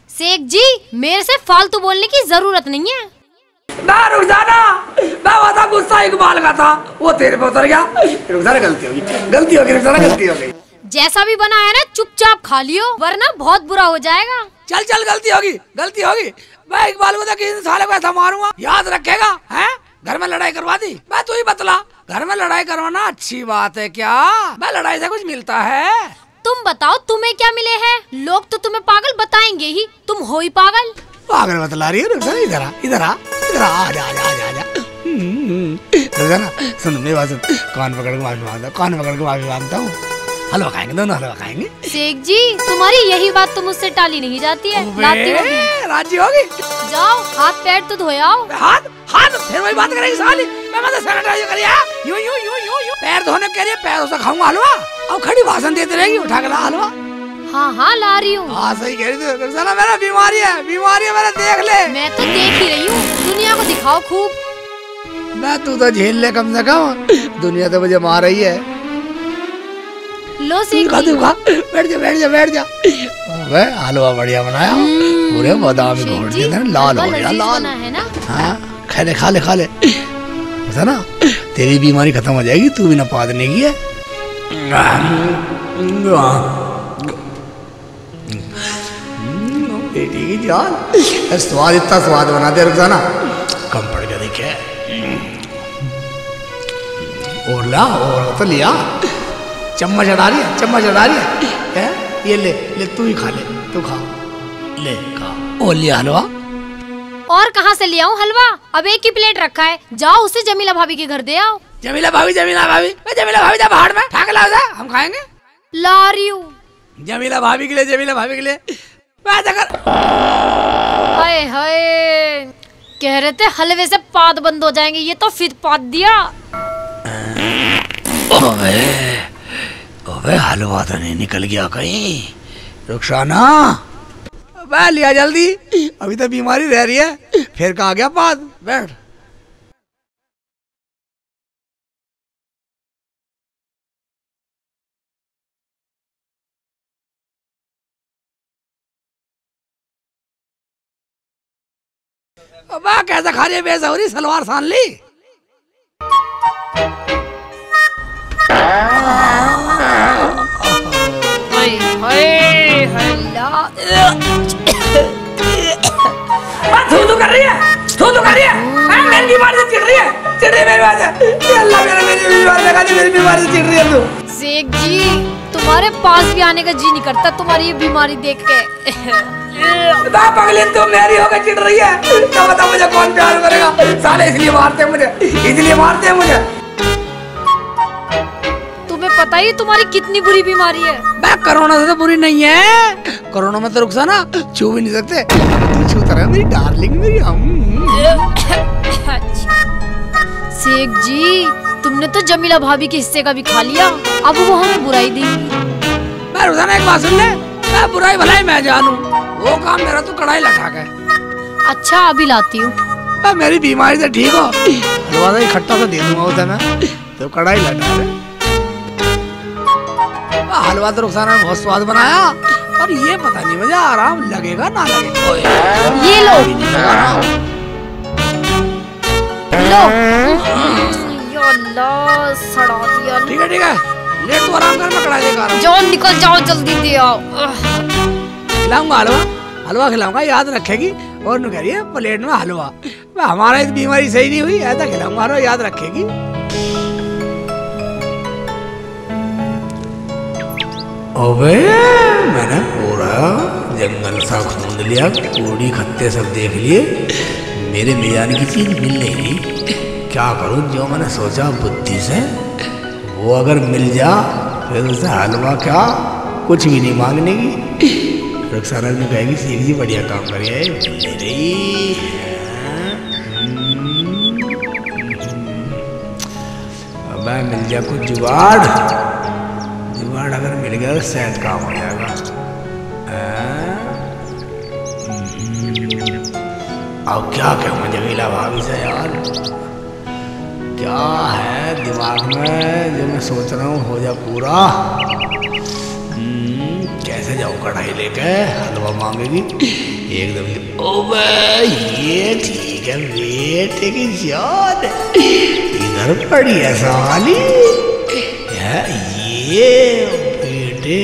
सेठ जी, मेरे से फालतू बोलने की जरूरत नहीं है। रुखसाना, मैं वहाँ गुस्सा इकबाल का था, वो तेरे पे उतर गया। रुखसाना गलती होगी, गलती होगी रुखसाना, गलती हो गई। जैसा भी बना है ना चुपचाप खा लियो वरना बहुत बुरा हो जाएगा। चल चल, गलती होगी, गलती होगी। मैं इकबाल को किसी साले को ऐसा मारूंगा, याद रखेगा। हैं घर में लड़ाई करवा दी। मैं तू ही बतला, घर में लड़ाई करवाना अच्छी बात है क्या? मैं लड़ाई से कुछ मिलता है? तुम बताओ तुम्हें क्या मिले हैं? लोग तो तुम्हें पागल बताएंगे ही, तुम हो ही पागल। पागल बतला रही है रुखसाना, इधर आ, इधर आ, इधर आ, आजा आजा आजा आजा। रुखसाना सुन मेरी बात सुन, कान पकड़ के माफी मांगता हूँ, कान पकड़ के माफी मांगता हूँ। हलवा खाएंगे, दोनों हलवा खाएंगे। शेख जी, तुम्हारी यही बात तो मुझसे टाली नहीं जाती है। लाती होगी, राजी होगी। जाओ हाथ पैर तो धोए आओ। हाथ हाथ फिर वही बात करेगी साली। मैं मतलब सैनिटाइजर करिए, यूं यूं यूं यूं यूं पैर धोने के लिए पैरों से खाऊंगा हलवा। अब खड़ी भाषण देती रहेगी, उठा के ला हलवा। हाँ ला रही हूँ। हाँ सही कह रही थी रुखसाना, मेरा बीमारी है मेरा, देख ले। मैं तो देख ही रही हूँ, दुनिया को दिखाओ खूब। मैं तू तो झेल ले कम से कम, दुनिया तो मुझे मार रही है। लो सीख बैठ जा बैठ जा बैठ जा। हलवा बढ़िया बनाया, पूरे बादाम घोट दिए, लाल हो गया, लाल है ना। हाँ खा ले खा ले खा ले, ऐसा ना तेरी बीमारी खत्म हो जाएगी, तू भी ना पादने की है। बेटी की जान, स्वाद इतना स्वाद बना दे रुखसाना, कम पड़ गया देखे। और ला, और तो लिया, चम्मच हटा रही है, चम्मच हटा रही है। ये ले ले, तू ही खा ले, तू खा ले, खा। और लिया हलवा। और कहाँ से ले आऊं हलवा? अब एक ही प्लेट रखा है, जाओ उसे जमीला भाभी के घर दे आओ। जमीला भाभी जा बाहर में, ठाक लाओ जा, हम खाएंगे। ला रही हूँ। जमीला भाभी के लिए हाय हाय, कह रहे थे हलवे से पाद बंद हो जाएंगे, ये तो फिर पाद दिया। ओबे हलवा तो नहीं निकल गया कहीं? रुखसाना वह लिया जल्दी, अभी तो बीमारी रह रही है, फिर कहाँ गया पाद? बैठ। अब कैसा खा रही है बेसब्री, सलवार सान ली। थू कर रही है, मेरी बीमारी से चिढ़ रही है, मेरी बात है। अल्लाह मेरी बीमारी लगा दी, मेरी बीमारी से चिढ़ रही है तू। शेख जी, तुम्हारे पास भी आने का जी नहीं करता तुम्हारी ये बीमारी देख के। पगली तुम मेरी होकर चिढ़ रही है, तो बता मुझे कौन प्यार करेगा? साले इसलिए मारते हैं मुझे। तुम्हें पता ही तुम्हारी कितनी बुरी बीमारी है। मैं कोरोना से तो बुरी नहीं है, कोरोना में तो रुखसाना छू भी नहीं सकते, तू छूता रहा मेरी डार्लिंग, मेरी हम। शेख जी, तुमने तो जमीला भाभी के हिस्से का भी खा लिया, अब वो हमें बुराई देंगी। मैं रोजाना एक बात सुन ले, मैं बुराई भलाई मैं जानू, वो काम मेरा तो कढ़ाई लटा के। अच्छा अभी लाती हूँ। मेरी बीमारी से ठीक हो, हलवा इकट्ठा तो दे दूंगा उसे मैं, तो कढ़ाई लटा दे। हलवा तो रुखसाना ने बहुत स्वाद बनाया, और ये पता नहीं मुझे आराम लगेगा ना लगेगा। ये लो लो। अल्लाह सड़ा दिया। ठीक है लेट तो आराम कर, मैं कढ़ाई लेकर आ रहा हूँ। जाओ निकल जाओ, जल्दी दे आओ। खिलाऊंगा हलवा खिलाऊंगा, याद रखेगी। और न करिए प्लेट में हलवा, हमारा इस बीमारी सही नहीं हुई, ऐसा खिलाऊंगा हलवा, याद रखेगी। अबे मैंने पूरा जंगल सा खोद लिया, कूड़ी खत्ते सब देख लिए, मेरे मिजान की चीज मिल नहीं रही। क्या करूं, जो मैंने सोचा बुद्धि से, वो अगर मिल जा फिर उसे हलवा क्या कुछ भी नहीं मांगने की। रुखसाना ने कहेगी शेख जी बढ़िया काम करिए, मिल रही। अब मिल जा कुछ जुगाड़ अगर मिल गया तो शायद काम हो जाएगा। अब क्या कहूँ जमीला भाभी से यार, क्या है दिमाग में जो मैं सोच रहा हूँ हो जा पूरा। कैसे जाऊँ कढ़ाई लेके, हलवा मांगेगी एकदम। ओबे ये ठीक है, बेटे की याद इधर पड़ी है साली, ये बेटे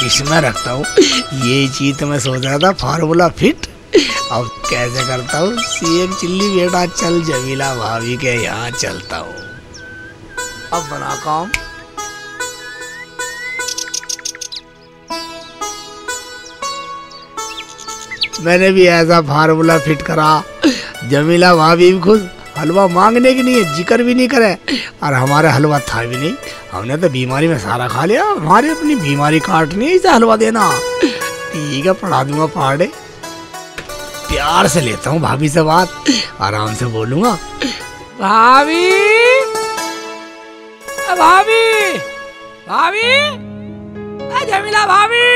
इसमें रखता हूँ। ये चीज तो मैं सोच रहा था फार्मूला फिट। अब कैसे करता हूँ, सेब चिल्ली बेटा, चल जमीला भाभी के यहाँ चलता हूँ। अब बना काम। मैंने भी ऐसा फार्मूला फिट करा, जमीला भाभी भी खुश, हलवा मांगने की नहीं है, जिक्र भी नहीं करे, और हमारे हलवा था भी नहीं। हमने तो बीमारी में सारा खा लिया, हमारी अपनी बीमारी काटनी है, इसे हलवा देना। ठीक है पढ़ा दूंगा पहाड़े, प्यार से लेता हूँ भाभी से बात, आराम से बोलूंगा। भाभी भाभी भाभी, जमीला भाभी।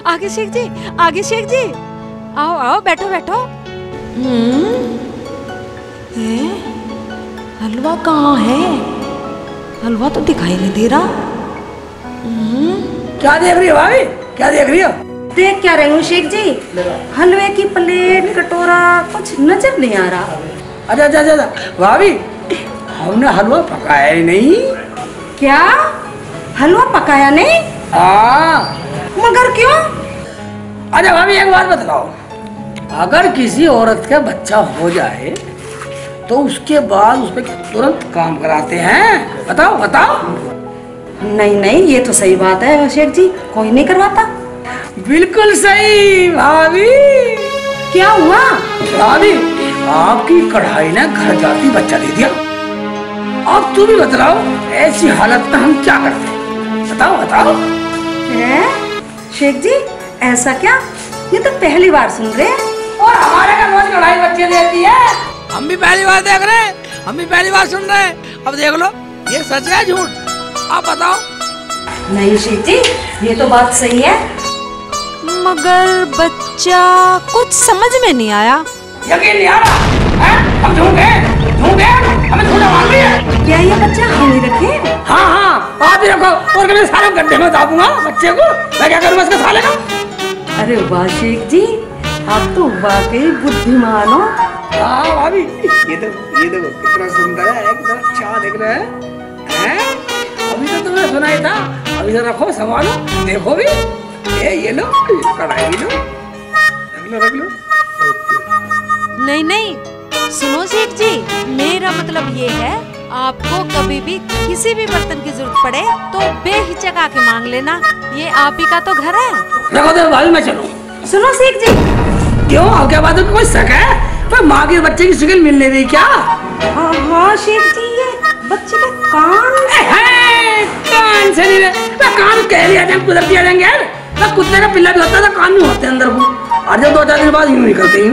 आगे शेख जी, आगे शेख जी, आओ आओ, बैठो बैठो। हलवा कहाँ है? हलवा तो दिखाई नहीं दे रहा। क्या देख रही हो भाभी, क्या देख रही हो? देख क्या रही हूँ शेख जी, हलवे की प्लेट कटोरा कुछ नजर नहीं आ रहा। अच्छा भाभी, हमने हलवा पकाया ही नहीं। क्या हलवा पकाया नहीं? मगर क्यों? अच्छा भाभी एक बात बतलाओ, अगर किसी औरत का बच्चा हो जाए तो उसके बाद उस पर तुरंत काम कराते हैं? बताओ बताओ। नहीं ये तो सही बात है शेख जी, कोई नहीं करवाता। बिल्कुल सही भाभी। क्या हुआ? भाभी आपकी कढ़ाई ने घर जाती बच्चा दे दिया। अब तुम भी बतलाओ, ऐसी हालत में हम क्या करते हैं? बताओ बताओ। शेख जी ऐसा क्या, ये तो पहली बार सुन रहे हैं। और हमारे घर रोज कढ़ाई बच्चे देती है, हम भी पहली बार देख रहे हैं, हम भी पहली बार सुन रहे हैं। अब देख लो ये सच है झूठ, आप बताओ। नहीं शेख जी ये तो बात सही है, मगर बच्चा कुछ समझ में नहीं आया। यकीन नहीं आ रहा है? हम झूठे हमें झूठा मान रही है। क्या ये बच्चा हम ही रखे? हाँ आप ही रखो, और कभी सारे गड्ढे में दाबूंगा बच्चे को, मैं क्या करूँगा इसके साले का। अरे वाह शेख जी, आप तो वाकई बुद्धिमान हो। हाँ भाभी, ये देखो कितना सुंदर है, कितना अच्छा दिख रहा है? अभी तो तुमने सुना ही था, अभी तो रखो संभालो, देखो भी। ये लो कढ़ाई लो, रख लो। नहीं सुनो शेख जी, मेरा मतलब ये है, आपको कभी भी किसी भी बर्तन की जरूरत पड़े तो बेहिचक आके मांग लेना, ये आप ही का तो घर है। रखो तो भाभी मैं चलूं। सुनो शेख जी। क्यों, आपके बात में कोई शक है? पर माँ के बच्चे की शिकल मिल नहीं रही क्या? हाँ शेख जी, ये बच्चे का कान कान से नहीं रहे, कान कह लिया जाए, कुदरती आ जाएंगे यार। कुत्ते का पिल्ला भी होता है, कान नहीं होते अंदर को, और जब 2-4 दिन बाद यूं निकलते ही।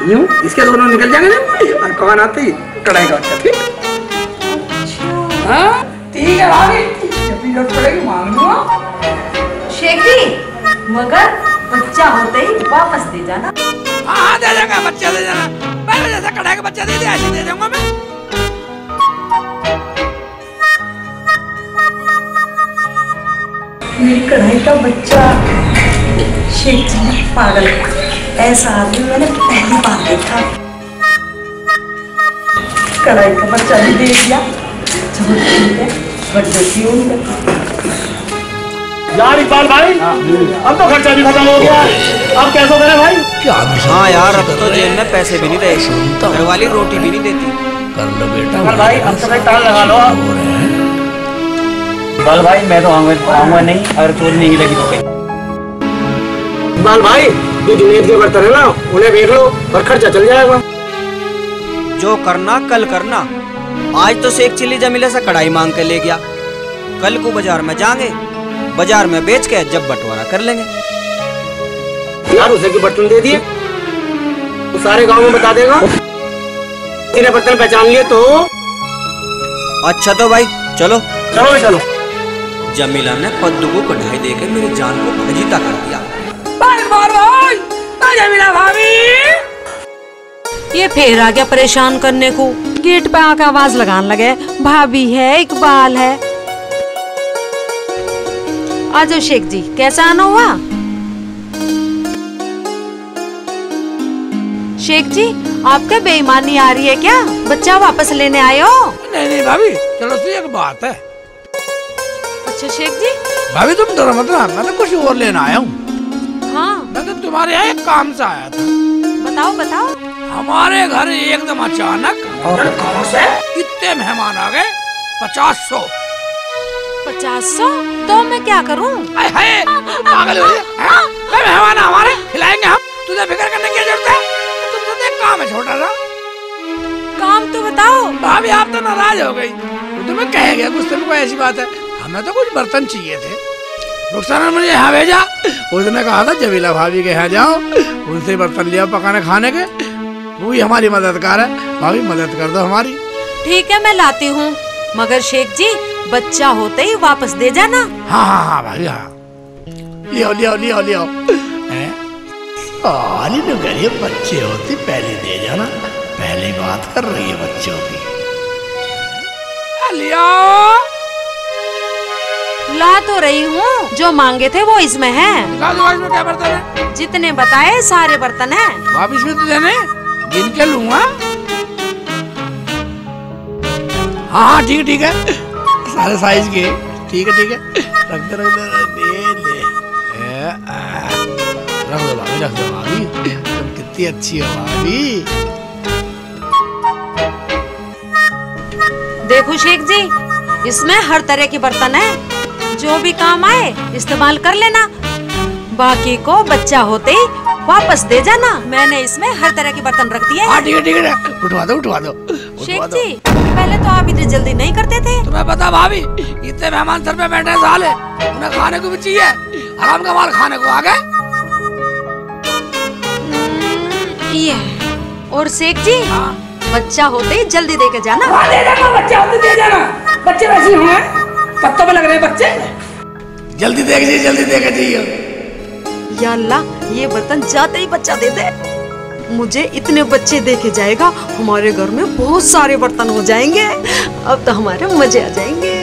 यूं इसके दोनों निकल जाएंगे और पवन आते ही कढ़ाई का बच्चा। ठीक हाँ ठीक है भाभी, जब भी जरूरत पड़ेगी मांग लूंगा। शेख जी मगर बच्चा होते ही वापस दे जाना। हाँ दे देगा, बच्चा दे देना। पहले जैसा कढ़ाई का बच्चा दे दिया ऐसे दे दूंगा मैं। मेरी कढ़ाई का बच्चा। शेख जी पागल, ऐसा आदमी मैंने पहली बार देखा। कढ़ाई का बच्चा भी दे दिया। चलो ठीक है, बच्चे क्यों यार इकबाल भाई, अब तो खर्चा भी खत्म हो गया, अब कैसे करें भाई? क्या हाँ यार, अब तो जेब में पैसे भी नहीं रहे, घर वाली रोटी भी नहीं देती। कर लो बेटा भाई, अब तो भाई टाल लगा लो। इकबाल भाई मैं तो आऊंगा नहीं, अगर चोरी नहीं लगी तो। इकबाल भाई जो जुनेद के बर्तन है ना, उन्हें देख लो और खर्चा चल जाएगा। जो करना कल करना। आज तो शेख चिल्ली जमीले से कढ़ाई मांग के ले गया, कल को बाजार में जाएंगे, बाजार में बेच के जब बंटवारा कर लेंगे। यार उसे की बर्तन दे दिए, वो सारे गांव में बता देगा। इन्हें बर्तन पहचान लिए तो अच्छा तो भाई चलो चलो चलो। जमीला ने पद्दू को कढ़ाई देकर मेरी जान को भजीता कर दिया। जमीला भाभी ये फिर आ गया परेशान करने को, गेट पे आकर आवाज लगाने लगे, भाभी है इकबाल है। आजो शेख जी, कैसा आना हुआ? शेख जी आपका बेईमानी आ रही है क्या? बच्चा वापस लेने आए हो? नहीं नहीं भाभी, चलो सी एक बात है। अच्छा शेख जी। भाभी तुम डरो मत ना, मैं तो कुछ और लेना आया हूँ। हाँ मैं तो तुम्हारे यहाँ एक काम से आया था। बताओ बताओ। हमारे घर एकदम अचानक इतने मेहमान आ गए, 500। 500? तो मैं क्या करूं? पागल हो गया? मेहमान हमारे खिलाएंगे हम, तुझे फिक्र करने की जरूरत है? तुमसे तो एक काम है छोटा सा। काम तो बताओ। भाभी आप तो नाराज हो गई, तुम्हें कह गया कुछ दिन को, ऐसी बात है। हमें तो कुछ बर्तन चाहिए थे, रुखसाना ने मुझे यहाँ भेजा। उसने कहा था जमीला भाभी के यहाँ जाओ, उनसे बर्तन लिया पकाने खाने के, वो भी हमारी मददगार है। भाभी मदद कर दो हमारी। ठीक है मैं लाती हूँ, मगर शेख जी बच्चा होते ही वापस दे जाना। हाँ हाँ हाँ भाभी हाँ, लियो लियो लियो लियो। साली ने करिए बच्चे होते पहले दे जाना, पहले बात कर रही है बच्चों की। लियो ला तो रही हूँ, जो मांगे थे वो इसमें है। इसमें क्या बर्तन है? जितने बताए सारे बर्तन हैं। वापिस में तो देने, गिन के लूंगा। हाँ हाँ ठीक है, सारे साइज के। ठीक है रख दे ले रख दो भाभी, तुम कितनी अच्छी हो भाभी। देखो शेख जी, इसमें हर तरह के बर्तन है, जो भी काम आए इस्तेमाल कर लेना, बाकी को बच्चा होते ही वापस दे जाना। मैंने इसमें हर तरह के बर्तन रख दिए। हाँ ठीक है, उठवा दो। शेख जी पहले तो आप इतनी जल्दी नहीं करते थे। तुम्हें पता भाभी, इतने मेहमान सर पे बैठे साले, उन्हें खाने को भी चाहिए, आराम का माल खाने को आ गए। ये और शेख जी बच्चा होते ही जल्दी दे के जाना। दे देना, बच्चा होते दे जाना। बच्चे वैसे ही होंगे, पत्तों पे लग रहे हैं बच्चे। जल्दी दे के जाइए। या अल्लाह, ये बर्तन जाते ही बच्चा दे दे। मुझे इतने बच्चे दे के जाएगा, हमारे घर में बहुत सारे बर्तन हो जाएंगे। अब तो हमारे मजे आ जाएंगे।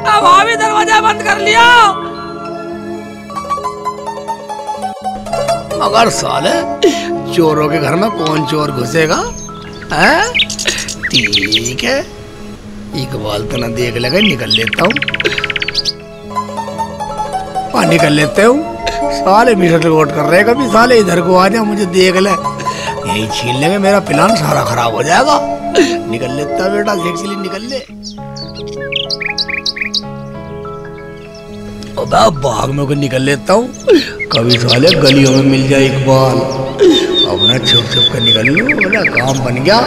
अब भाभी दरवाजा बंद कर लिया। मगर साले चोरों के घर में कौन चोर घुसेगा? ठीक है, इकबाल तो ना देख लेगा, निकल लेता हूँ। निकल लेते हूँ। साले मीटर रिकॉर्ड कर रहे, कभी साले इधर को आ जा, मुझे देख ले, यही छीन लेंगे, मेरा प्लान सारा खराब हो जाएगा। निकल लेता बेटा, सेक्सी निकल ले। बाग में को निकल लेता हूँ, कभी साले गलियों में मिल जाए इकबाल, अपना छुप कर निकल लूँ, बोला काम बन गया।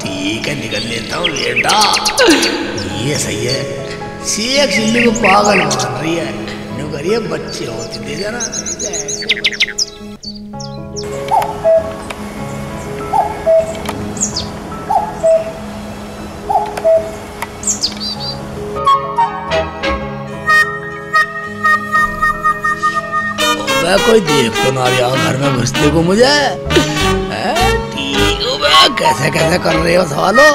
ठीक है, निकल लेता हूँ बेटा, ये सही है। शेख चिल्ली को पागल मान रही है, न्यू करिए बच्चे होते दे जाना। कोई देख तो ना रहा घर में घुसते को मुझे। ठीक हो बे, कैसे कैसे कर रहे हो सालो।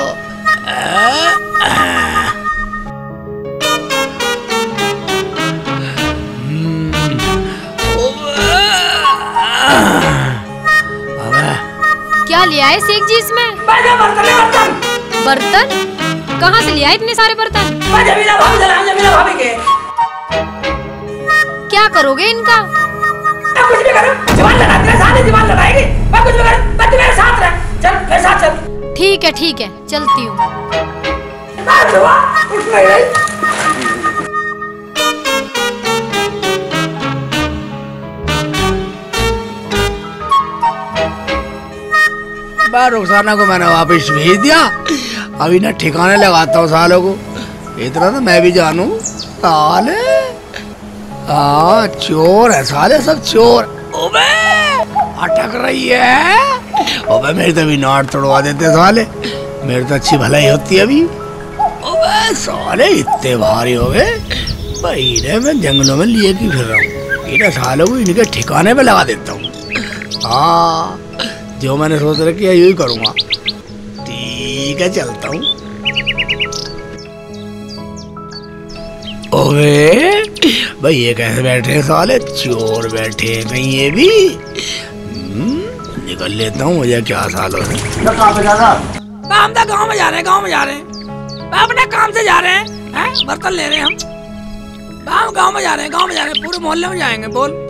क्या लिया है शेख जी इसमें? बर्तन। बर्तन कहाँ से लिया है इतने सारे बर्तन? भाभी के। क्या करोगे इनका? कुछ भी करो, दीवार लगाते हैं, साले दीवार लगाएगी। मैं कुछ भी करूं, बस तू मेरे साथ रह। चल मेरे साथ चल। ठीक है चलती हूँ। रुखसाना को मैंने वापस भेज दिया, अभी ना ठिकाने लगाता हूँ सालों को। इतना तो मैं भी जानू साले। हाँ चोर है साले, सब चोर। ओबे अटक रही है। ओबे मेरी तो भी नाट तोड़वा देते साले, मेरी तो अच्छी भलाई होती है अभी। ओबे साले इतने भारी हो गए भाई, मैं जंगलों में लिए क्यों फिर रहा हूँ। इन्हें सालों को इनके ठिकाने पे लगा देता हूँ। हाँ जो मैंने सोच रखा है यही करूँगा। ठीक है चलता हूँ। ओए भाई ये कैसे बैठे साले, चोर बैठे कहीं ये भी। निकल लेता हूँ, मुझे क्या सालों से। हम तो गाँव में जा रहे हैं, अपने काम से जा रहे हैं, बर्तन ले रहे हैं हम। गाँव में जा रहे हैं, पूरे मोहल्ले में जाएंगे। बोल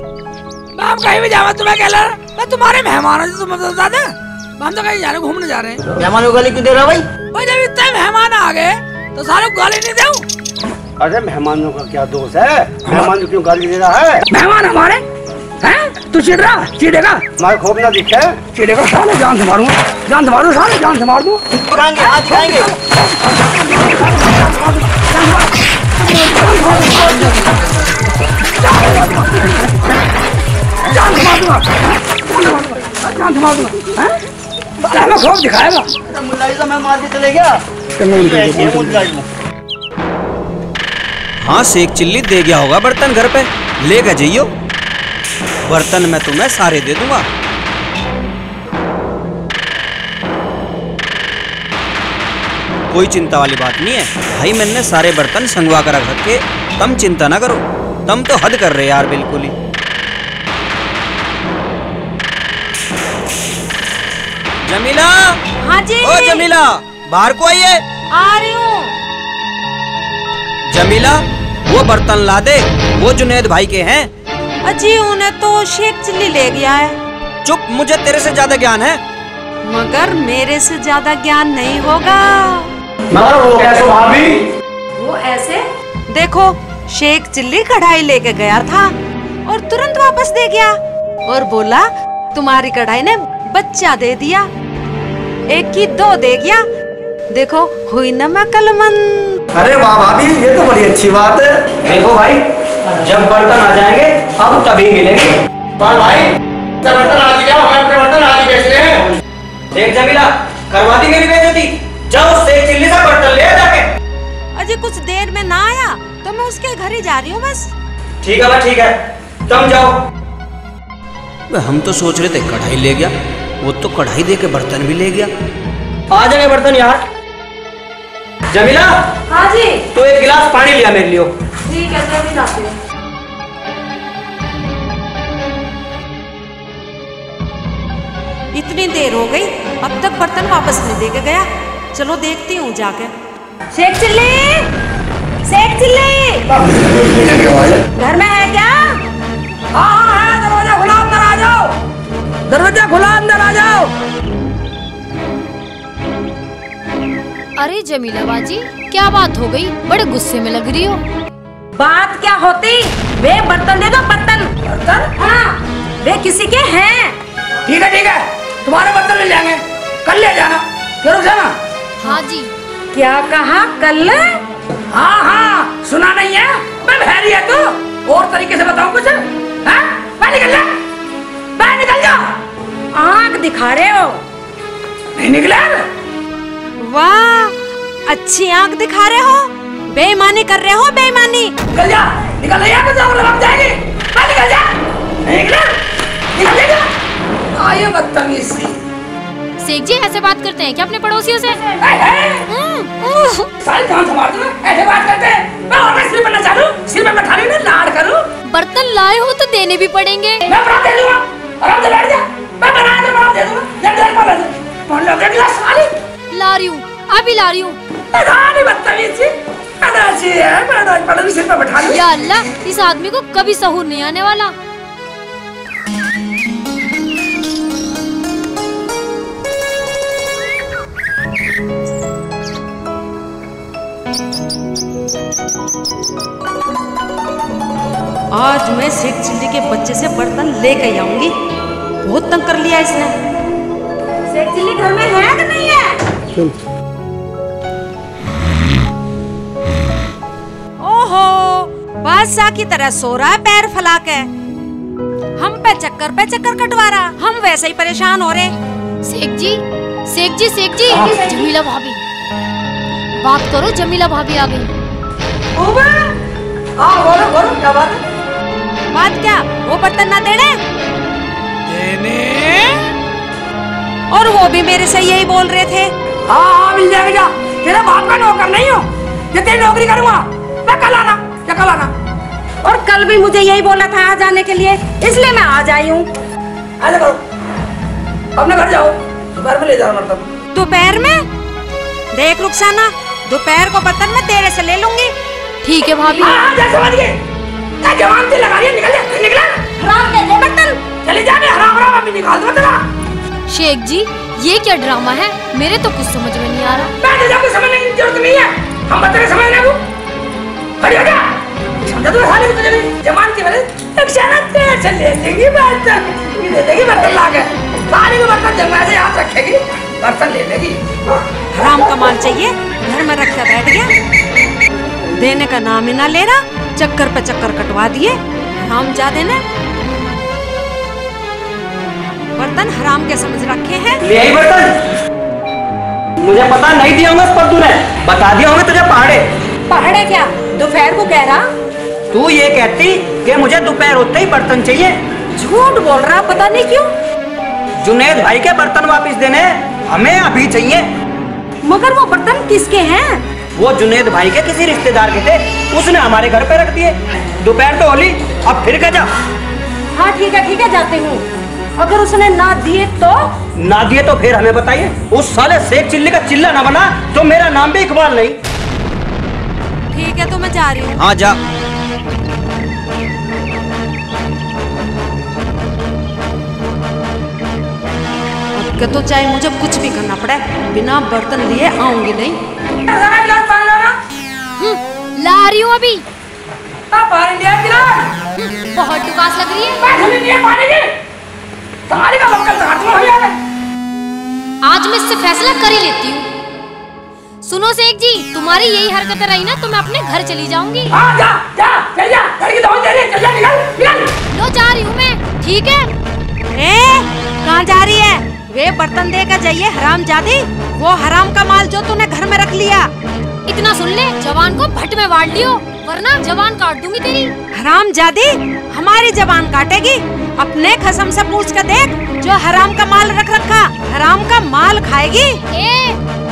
हम कहीं भी जावा, तुम्हें कह रहा मैं तुम्हारे मेहमान हो, तुम बता दे। हम तो कहीं जा रहे, घूमने जा रहे हैं। मेहमानों को गाली क्यों दे रहा भाई? जब इतने मेहमान आ गए तो सारे को गाली नहीं दूं? अरे मेहमानों का क्या दोष है, मेहमान को क्यों गाली दे रहा है? मेहमान हमारे हैं, तू चीड़ेगा हमारे खोप ना दिखे, चीड़ेगा साले, जान से मारूंगा साले, जान से मार दूं। हाथ खाएंगे। खोप दिखाएगा। मुल्लाई तो मैं मार के चले गया। हाँ शेख चिल्ली दे गया होगा बर्तन घर पे, लेकर जाइयो। बर्तन मैं तुम्हें सारे दे दूंगा। कोई चिंता वाली बात नहीं है भाई, मैंने सारे बर्तन संगवा कर रख के, तुम चिंता ना करो। तुम तो हद कर रहे यार बिल्कुल ही। जमीला। हाँ जी। ओ जमीला बाहर को आइए। आ रही हूँ। जमीला वो बर्तन ला दे, वो जुनैद भाई के हैं। अजी उन्हें तो शेख चिल्ली ले गया है। चुप, मुझे तेरे से ज्यादा ज्ञान है। मगर मेरे से ज्यादा ज्ञान नहीं होगा। मगर वो कैसे भाभी? वो ऐसे देखो, शेख चिल्ली कढ़ाई लेके गया था और तुरंत वापस दे गया और बोला तुम्हारी कढ़ाई ने बच्चा दे दिया, एक की दो दे गया। देखो हुई ना मैं अक्लमंद। अरे वाह भाभी, ये तो बड़ी अच्छी बात है। देखो भाई, जब बर्तन आ जाएंगे अब तभी मिलेंगे। भाई बर्तन आ गया, हमारे बर्तन आज बेच रहे हैं। देख जमीला, करवा दी मेरी बेइज्जती। जाओ शेख चिल्ली से बर्तन ले जाके। अजय कुछ देर में ना आया तो मैं उसके घर ही जा रही हूँ बस। ठीक है भाई, ठीक है, तुम जाओ। हम तो सोच रहे थे कढ़ाई ले गया, वो तो कढ़ाई दे के बर्तन भी ले गया। आ जाएंगे बर्तन यार। जमीला। हाँ जी। तो एक गिलास पानी लिया मेरे लिए। ठीक है, मैं भी लाती हूँ। इतनी देर हो गई, अब तक बर्तन वापस नहीं दे के गया। चलो देखती हूँ जाके। शेख चिल्ली, शेख चिल्ली घर में है क्या? हाँ है, दरवाजा खुला, अंदर आ जाओ। दरवाजा खुला, अंदर आ जाओ। अरे जमीला बाजी, क्या बात हो गई? बड़े गुस्से में लग रही हो। बात क्या होती? वे बर्तन दे दो, बर्तन। हाँ, वे किसी के हैं। ठीक है, तुम्हारे बर्तन ले जाएंगे, कल ले जाना। क्यों रुक जाना? हाँ जी। क्या कहा? कल? हाँ हाँ सुना नहीं है, मैं भैरी है तू। और तरीके से बताऊं कुछ? हाँ? मैं निकल जा, मैं निकल जा। आँख दिखा रहे हो? नहीं निकले? वाह, अच्छी आंख दिखा रहे हो, बेईमानी कर रहे हो, बेईमानी। निकल जा, निकल जा, कुछ और लग जाएगी। मैं निकल जा, निकल जा। आये बदतमीज सी। शेख जी ऐसे बात करते हैं क्या अपने पड़ोसियों से? सारी काम संभाल दो, ऐसे बात करते हैं। मैं और सिर बनना चालू, सिर में बैठा रही हूँ, लाड करूँ। बर्तन लाए हो तो देने भी पड़ेंगे। मैं बना दे दूँगा, आराम से बैठ जा। मैं बना दे दूँगा, जल्दी पा ले। कौन लोग एक गिलास साली? ला रही हूँ, अभी ला रही हूँ। नहीं बदतमीज सी, अनाची है, मैं पड़ोसी सिर पे बैठा लूँ। या अल्लाह, इस आदमी को कभी सहूर नहीं आने वाला। आज मैं शेख चिल्ली के बच्चे से बर्तन लेके आऊंगी। बहुत तंग कर लिया इसने। शेख चिल्ली घर में है कि नहीं है? ओहो, बादशाह की तरह सो रहा है पैर फैला के। हम पे चक्कर कटवा रहा, हम वैसे ही परेशान हो रहे। शेख जी, शेख जी, शेख जी, जमीला भाभी, बात करो, जमीला भाभी आ गई। बोलो क्या बात है? बात क्या? वो बर्तन ना देने और वो भी मेरे से यही बोल रहे थे। हाँ मिल जाएगा, तेरे बाप का नौकर नहीं हो, ये तेरी नौकरी करूँगा। मैं कल आना। और कल भी मुझे यही बोला था आ जाने के लिए, इसलिए मैं आज आई हूँ। ऐसे करो, अपने घर जाओ, दोपहर में ले जाओ बर्तन। दोपहर में? देख रुखसाना, दोपहर को बर्तन मैं तेरे से ले लूंगी। ठीक है भाभी। हाँ समझ गए। क्या जवान से लगा रही है? निकल। हराम दे दे बर्तन। चली जाने, हराम अभी निकाल दो तेरा। शेख जी, ये क्या ड्रामा है? मेरे तो कुछ समझ में नहीं आ रहा। बैठ जा, कुछ समझने की जरूरत नहीं है, हम बच्चे समझने को। खड़ी हो जा, समझा तू साले को तुझे भी जवान की वजह एक शराब से ले लेगी बर्तन, ये दे देगी बर्तन लाके, सारे को बर्तन जमा से हाथ रखेगी, बर्तन ले लेगी। हराम का माल चाहिए, घर में रख के बैठ गया, देने का नाम ही ना ले रहा, चक्कर पे चक्कर कटवा दिए। हराम जादे ने बर्तन हराम के समझ रखे हैं। ले आई बर्तन, मुझे पता नहीं दिया होगा पर तूने बता दिया होगा तुझे पहाड़े क्या दोपहर को कह रहा? तू ये कहती कि मुझे दोपहर होते ही बर्तन चाहिए। झूठ बोल रहा, पता नहीं क्यों। जुनैद भाई के बर्तन वापस देने हमें अभी चाहिए। मगर वो बर्तन किसके हैं? वो जुनैद भाई के किसी रिश्तेदार के थे, उसने हमारे घर पे रख दिए। दोपहर तो होली, अब फिर क्या जा। हाँ ठीक है जाती हूँ। अगर उसने ना दिए तो फिर हमें बताइए। उस साले शेख चिल्ली का चिल्ला ना बना तो मेरा नाम भी इकबाल नहीं। ठीक है तो मैं जा रही हूँ। हाँ जा। अब के तो चाहे मुझे कुछ भी करना पड़े, बिना बर्तन लिए आऊंगी नहीं। ला रही हूँ अभी। बहुत टुकास लग रही है। आज मैं इससे फैसला कर ही लेती हूँ। सुनो शेख जी, तुम्हारी यही हरकतें रही ना तो मैं अपने घर चली जाऊंगी। लो जा रही हूँ मैं, ठीक है? कहाँ जा रही है? वे बर्तन देकर जाइए हरामजादी, वो हराम का माल जो तूने घर में रख लिया। इतना सुन ले, जवान को भट्ट में वाड़ लियो वरना जवान काट दूंगी तेरी। हरामजादी, हमारी जबान काटेगी? अपने खसम से पूछ कर देख, जो हराम का माल रख रखा हराम का माल खाएगी।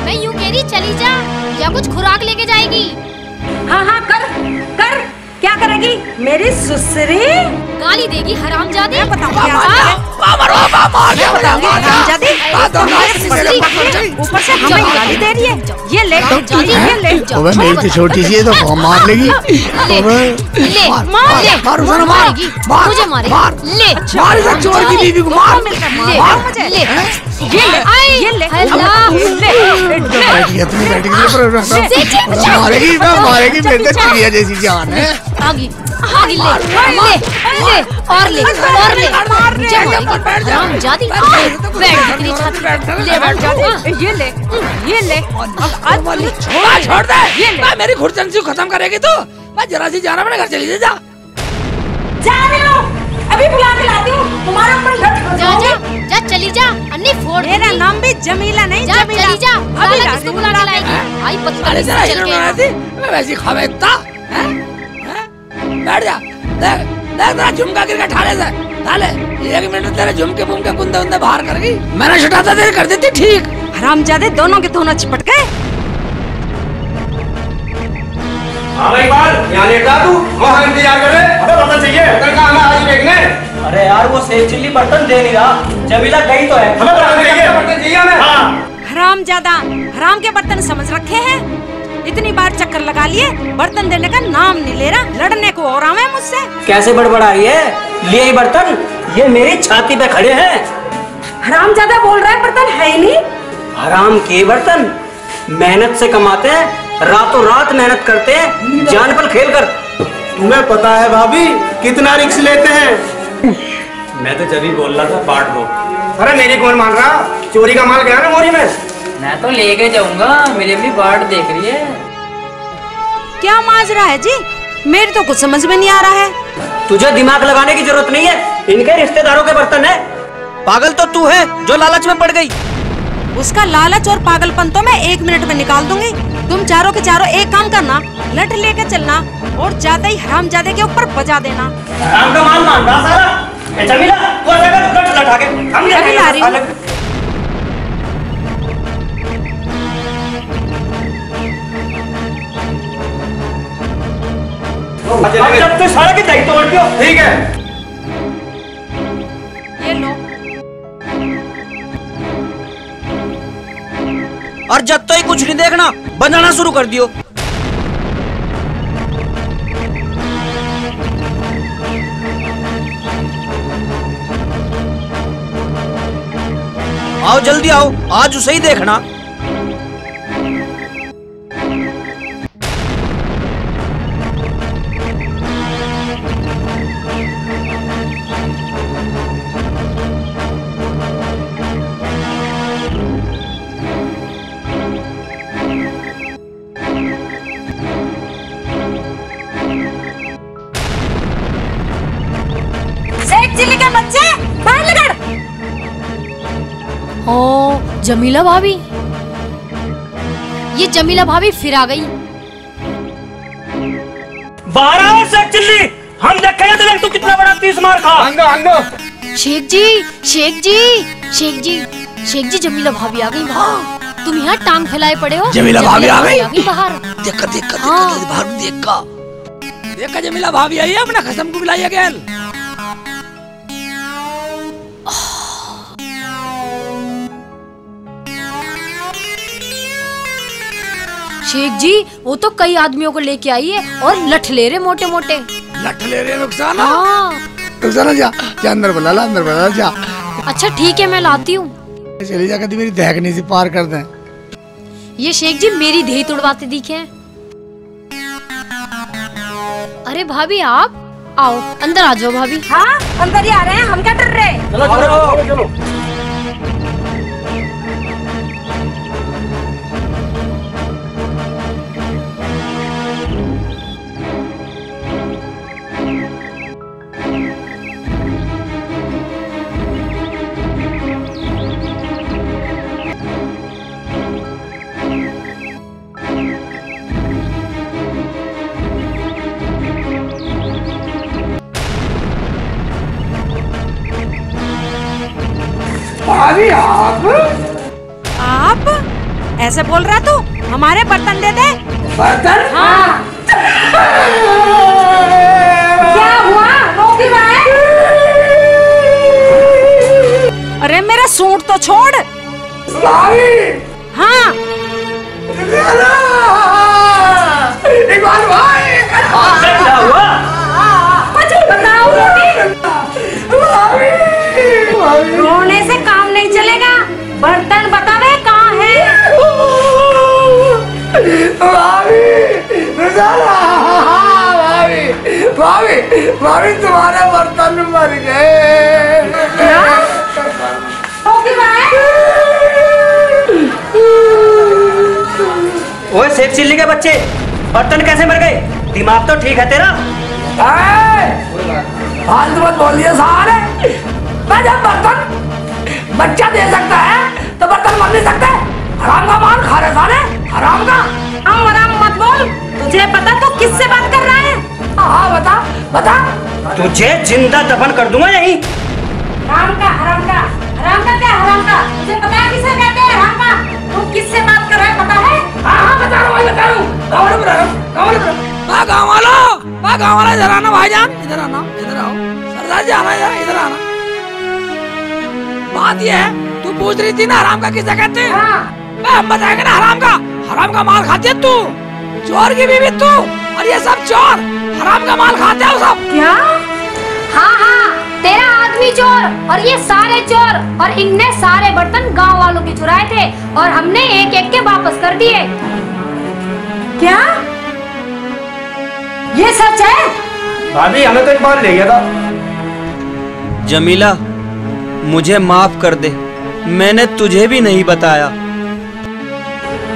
मैं यूँ कह रही चली जा, या कुछ खुराक लेके जाएगी। हाँ कर क्या करेगी? मेरी सुसरी गाली देगी हरामजादी। मैं बताऊंगी हरामजादी, ऊपर से हमें गाली दे रही है। ये ले मेरी छोटी सी है तो मार लेगी। मुझे मारेगी, ले मार चोर की बीवी को मार। मुझे ये ले बैठ गया तुम, बैठ गया। मारेगी मेरे चिड़िया जैसी जान है। आगे आगे ले और जाती छोड़ दे। मेरी खुरचंसी खत्म करेगी तू। मैं जरा सी जाना, अपने घर चली जा। जा रही हूँ, अभी बुला के लाती हूँ। तुम्हारा मन जा चली जा। अन्नी फोड़। मेरा नाम भी जमीला नहीं, जमीला। चली जा, अभी किसको बुला के लाएगी? आई पत्थर से चल के। मैं वैसी खावे इतना। बैठ जा। देख तेरा झुमका गिर के ठाड़े से डाले। 1 मिनट तेरे झुमके बुमके कुंदे उंदे बाहर करेगी। मैंने छुटाता तेरे कर देती ठीक। हरामजादे दोनों के दोनों चिपट गए। हाँ भाई बाल, यहाँ लेटा तू, वहाँ इंतजार कर रहे। अबे बर्तन चाहिए, बर्तन कहाँ है आज देखने। अरे यार वो सेठ चिल्ली बर्तन दे नहीं रहा, जमीला गई तो है। हमें बर्तन चाहिए हमें। हाँ। हरामजादा, हराम के बर्तन समझ रखे हैं। इतनी बार चक्कर लगा लिए, बर्तन देने का नाम नहीं ले रहा। लड़ने को और आवे मुझसे। कैसे बड़बड़ा रही है? लिए बर्तन, ये मेरी छाती पे खड़े हैं। हरामजादा बोल रहा है बर्तन है ही नहीं। हराम के बर्तन मेहनत से कमाते हैं, रातों रात मेहनत करते हैं, जान पर खेल कर। तुम्हें पता है भाभी कितना रिस्क लेते हैं। मैं तो जब ही बोल रहा था बांट दो। अरे मेरी कौन मान रहा, चोरी का माल गया ना मोरी में। मैं तो लेके जाऊंगा, मेरी भी बाट देख रही है। क्या माज रहा है जी? मेरी तो कुछ समझ में नहीं आ रहा है। तुझे दिमाग लगाने की जरूरत नहीं है, इनके रिश्तेदारों के बर्तन है। पागल तो तू है जो लालच में पड़ गई। उसका लालच और पागलपन तो मैं 1 मिनट में निकाल दूंगी। तुम चारों के चारों एक काम करना, लठ लेके चलना और जाते ही हरामजादे के ऊपर बजा देना। हराम का माल मान रहा सारा। जमीला तू लठ लठा के हम अभी ला रही हूँ। जब तू सारा की दही तोड़ दियो। ठीक है, ये लो। और जब तो ही कुछ नहीं देखना, बनाना शुरू कर दियो। आओ जल्दी आओ, आज उसे ही देखना। चिल्ली के बच्चे बाहर निकल। ओ जमीला भाभी, ये जमीला भाभी फिर आ गई। बाहर आओ शेख चिल्ली, हम देखेंगे तो तू कितना बड़ा 30 मार खा। अंदो शेख जी, शेख जी, शेख जी, शेख जी, जमीला भाभी आ गई बाहर। तुम यहाँ टांग फैलाए पड़े हो। जमीला भाभी आ गई बाहर। देखा हाँ। बाहर देखा जमीला भाभी आई है, अपना खसम को बुलाई है। शेख जी वो तो कई आदमियों को लेके आई है और लठ ले रहे मोटे मोटे। लठ ले रहे नुकसान। हाँ। नुकसान जा अंदर बुला ला, अंदर बुला जा। अच्छा ठीक है मैं लाती हूँ। चली जा, कभी मेरी दहकनी से पार कर दें। ये शेख जी मेरी देही तुड़वाते दिखे हैं। अरे भाभी आप आओ, अंदर आ जाओ भाभी। हाँ अंदर ही आ रहे हैं, हम क्या डर रहे। चलो चलो चलो। भाभी आप ऐसे बोल रहा तू? हमारे बर्तन दे दे। बर्तन? हाँ। क्या हुआ? रोटी बनाए? अरे मेरा सूट तो छोड़। भाभी हाँ इकबाल भाई क्या हुआ? बताओ रोटी। रोने से काम नहीं चलेगा, भाभी भाभी भाभी तुम्हारे बर्तन मर गए। ओए शेख चिल्ली के बच्चे, बर्तन कैसे मर गए? दिमाग तो ठीक है तेरा? फालतू मत बोलिए सारे। मैं जब बर्तन बच्चा दे सकता है तो बर्तन मर नहीं सकते। हराम का माल खा रहे साले, हराम का। हराम मत बोल, तुझे पता तो किससे बात कर रहा है? हाँ बता बता। तुझे जिंदा दफन कर दूंगा यहीं। हराम का क्या हराम का? तुझे पता है किसे कहते हैं हराम का? तू किससे बात कर रहा है पता है? हाँ बता रहा हूँ गाँव वाला इधर आना भाईजान, इधर आना, इधर आओ। सरदार जी आना यार, इधर आना। बात ये है, तू पूछ रही थी ना हराम का किसे कहते हैं? हम बताएंगे ना हराम का माल खाती है तू, चोर की बीवी तू, और ये सब चोर हराम का माल खाते हैं सब। क्या? हाँ, तेरा आदमी चोर और ये सारे चोर, और इनने सारे बर्तन गांव वालों के चुराए थे और हमने एक एक के वापस कर दिए। क्या ये सच है? भाभी हमें तो एक बार ले गया था। जमीला, मुझे माफ कर दे, मैंने तुझे भी नहीं बताया।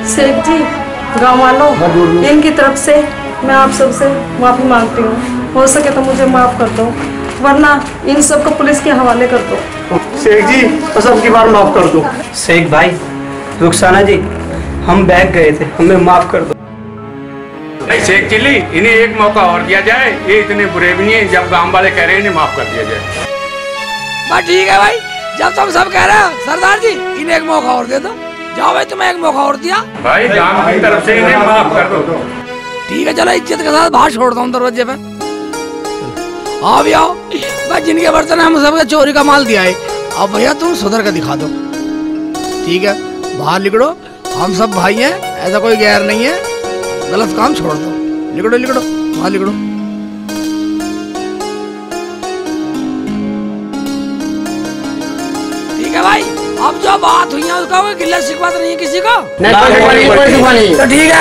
शेख जी, गाँव वालों, इनकी तरफ से मैं आप सबसे माफी मांगती हूँ। हो सके तो मुझे माफ कर दो, वरना इन सबको पुलिस के हवाले कर दो। शेख जी बस अब की बार माफ कर दो। शेख भाई, रुखसाना जी, हम बहक गए थे, हमें माफ कर दो। नहीं शेख चिल्ली, इन्हें एक मौका और दिया जाए, ये इतने बुरे भी नहीं है। जब गांव वाले कह रहे हैं इन्हें माफ कर दिया जाए। बस ठीक है भाई, जब तुम सब कह रहे हो सरदार जी इन्हें एक मौका और दे दो। जाओ भाई, तुम्हें एक मौका और दिया भाई, गांव की तरफ से इन्हें माफ कर दो। ठीक है चलो, इज्जत के साथ बाहर छोड़ता हूँ दरवाजे पे। हाँ भी आओ भाई, जिनके बर्तन हम सबके चोरी का माल दिया है, अब भैया तुम सुधर कर दिखा दो। ठीक है, बाहर निकलो, हम सब भाई हैं, ऐसा कोई गैर नहीं है। गलत काम छोड़ दो, लिखड़ो बाहर लिखड़ो। ठीक है भाई, अब जो बात हुई है उसका कोई गिल्ला शिकवा तो नहीं है किसी को? नहीं। तो ठीक है,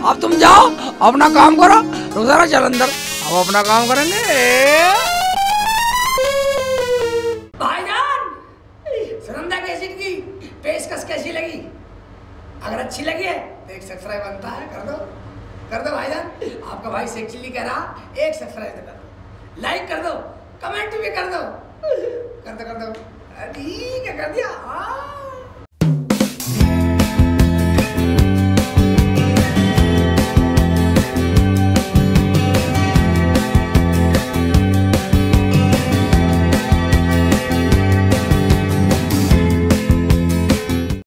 अब तुम जाओ अपना काम करो, रोजाना चल अंदर, अब अपना काम करेंगे। भाईजान, सुनंदा कैसेट की पेशकश कैसी लगी? अगर अच्छी लगी है तो एक सब्सक्राइब बनता है, कर दो भाईजान। आपका भाई शेख चिल्ली कह रहा, एक सब्सक्राइब कर दो, लाइक कर दो, कमेंट भी कर दो। ठीक है, कर दिया।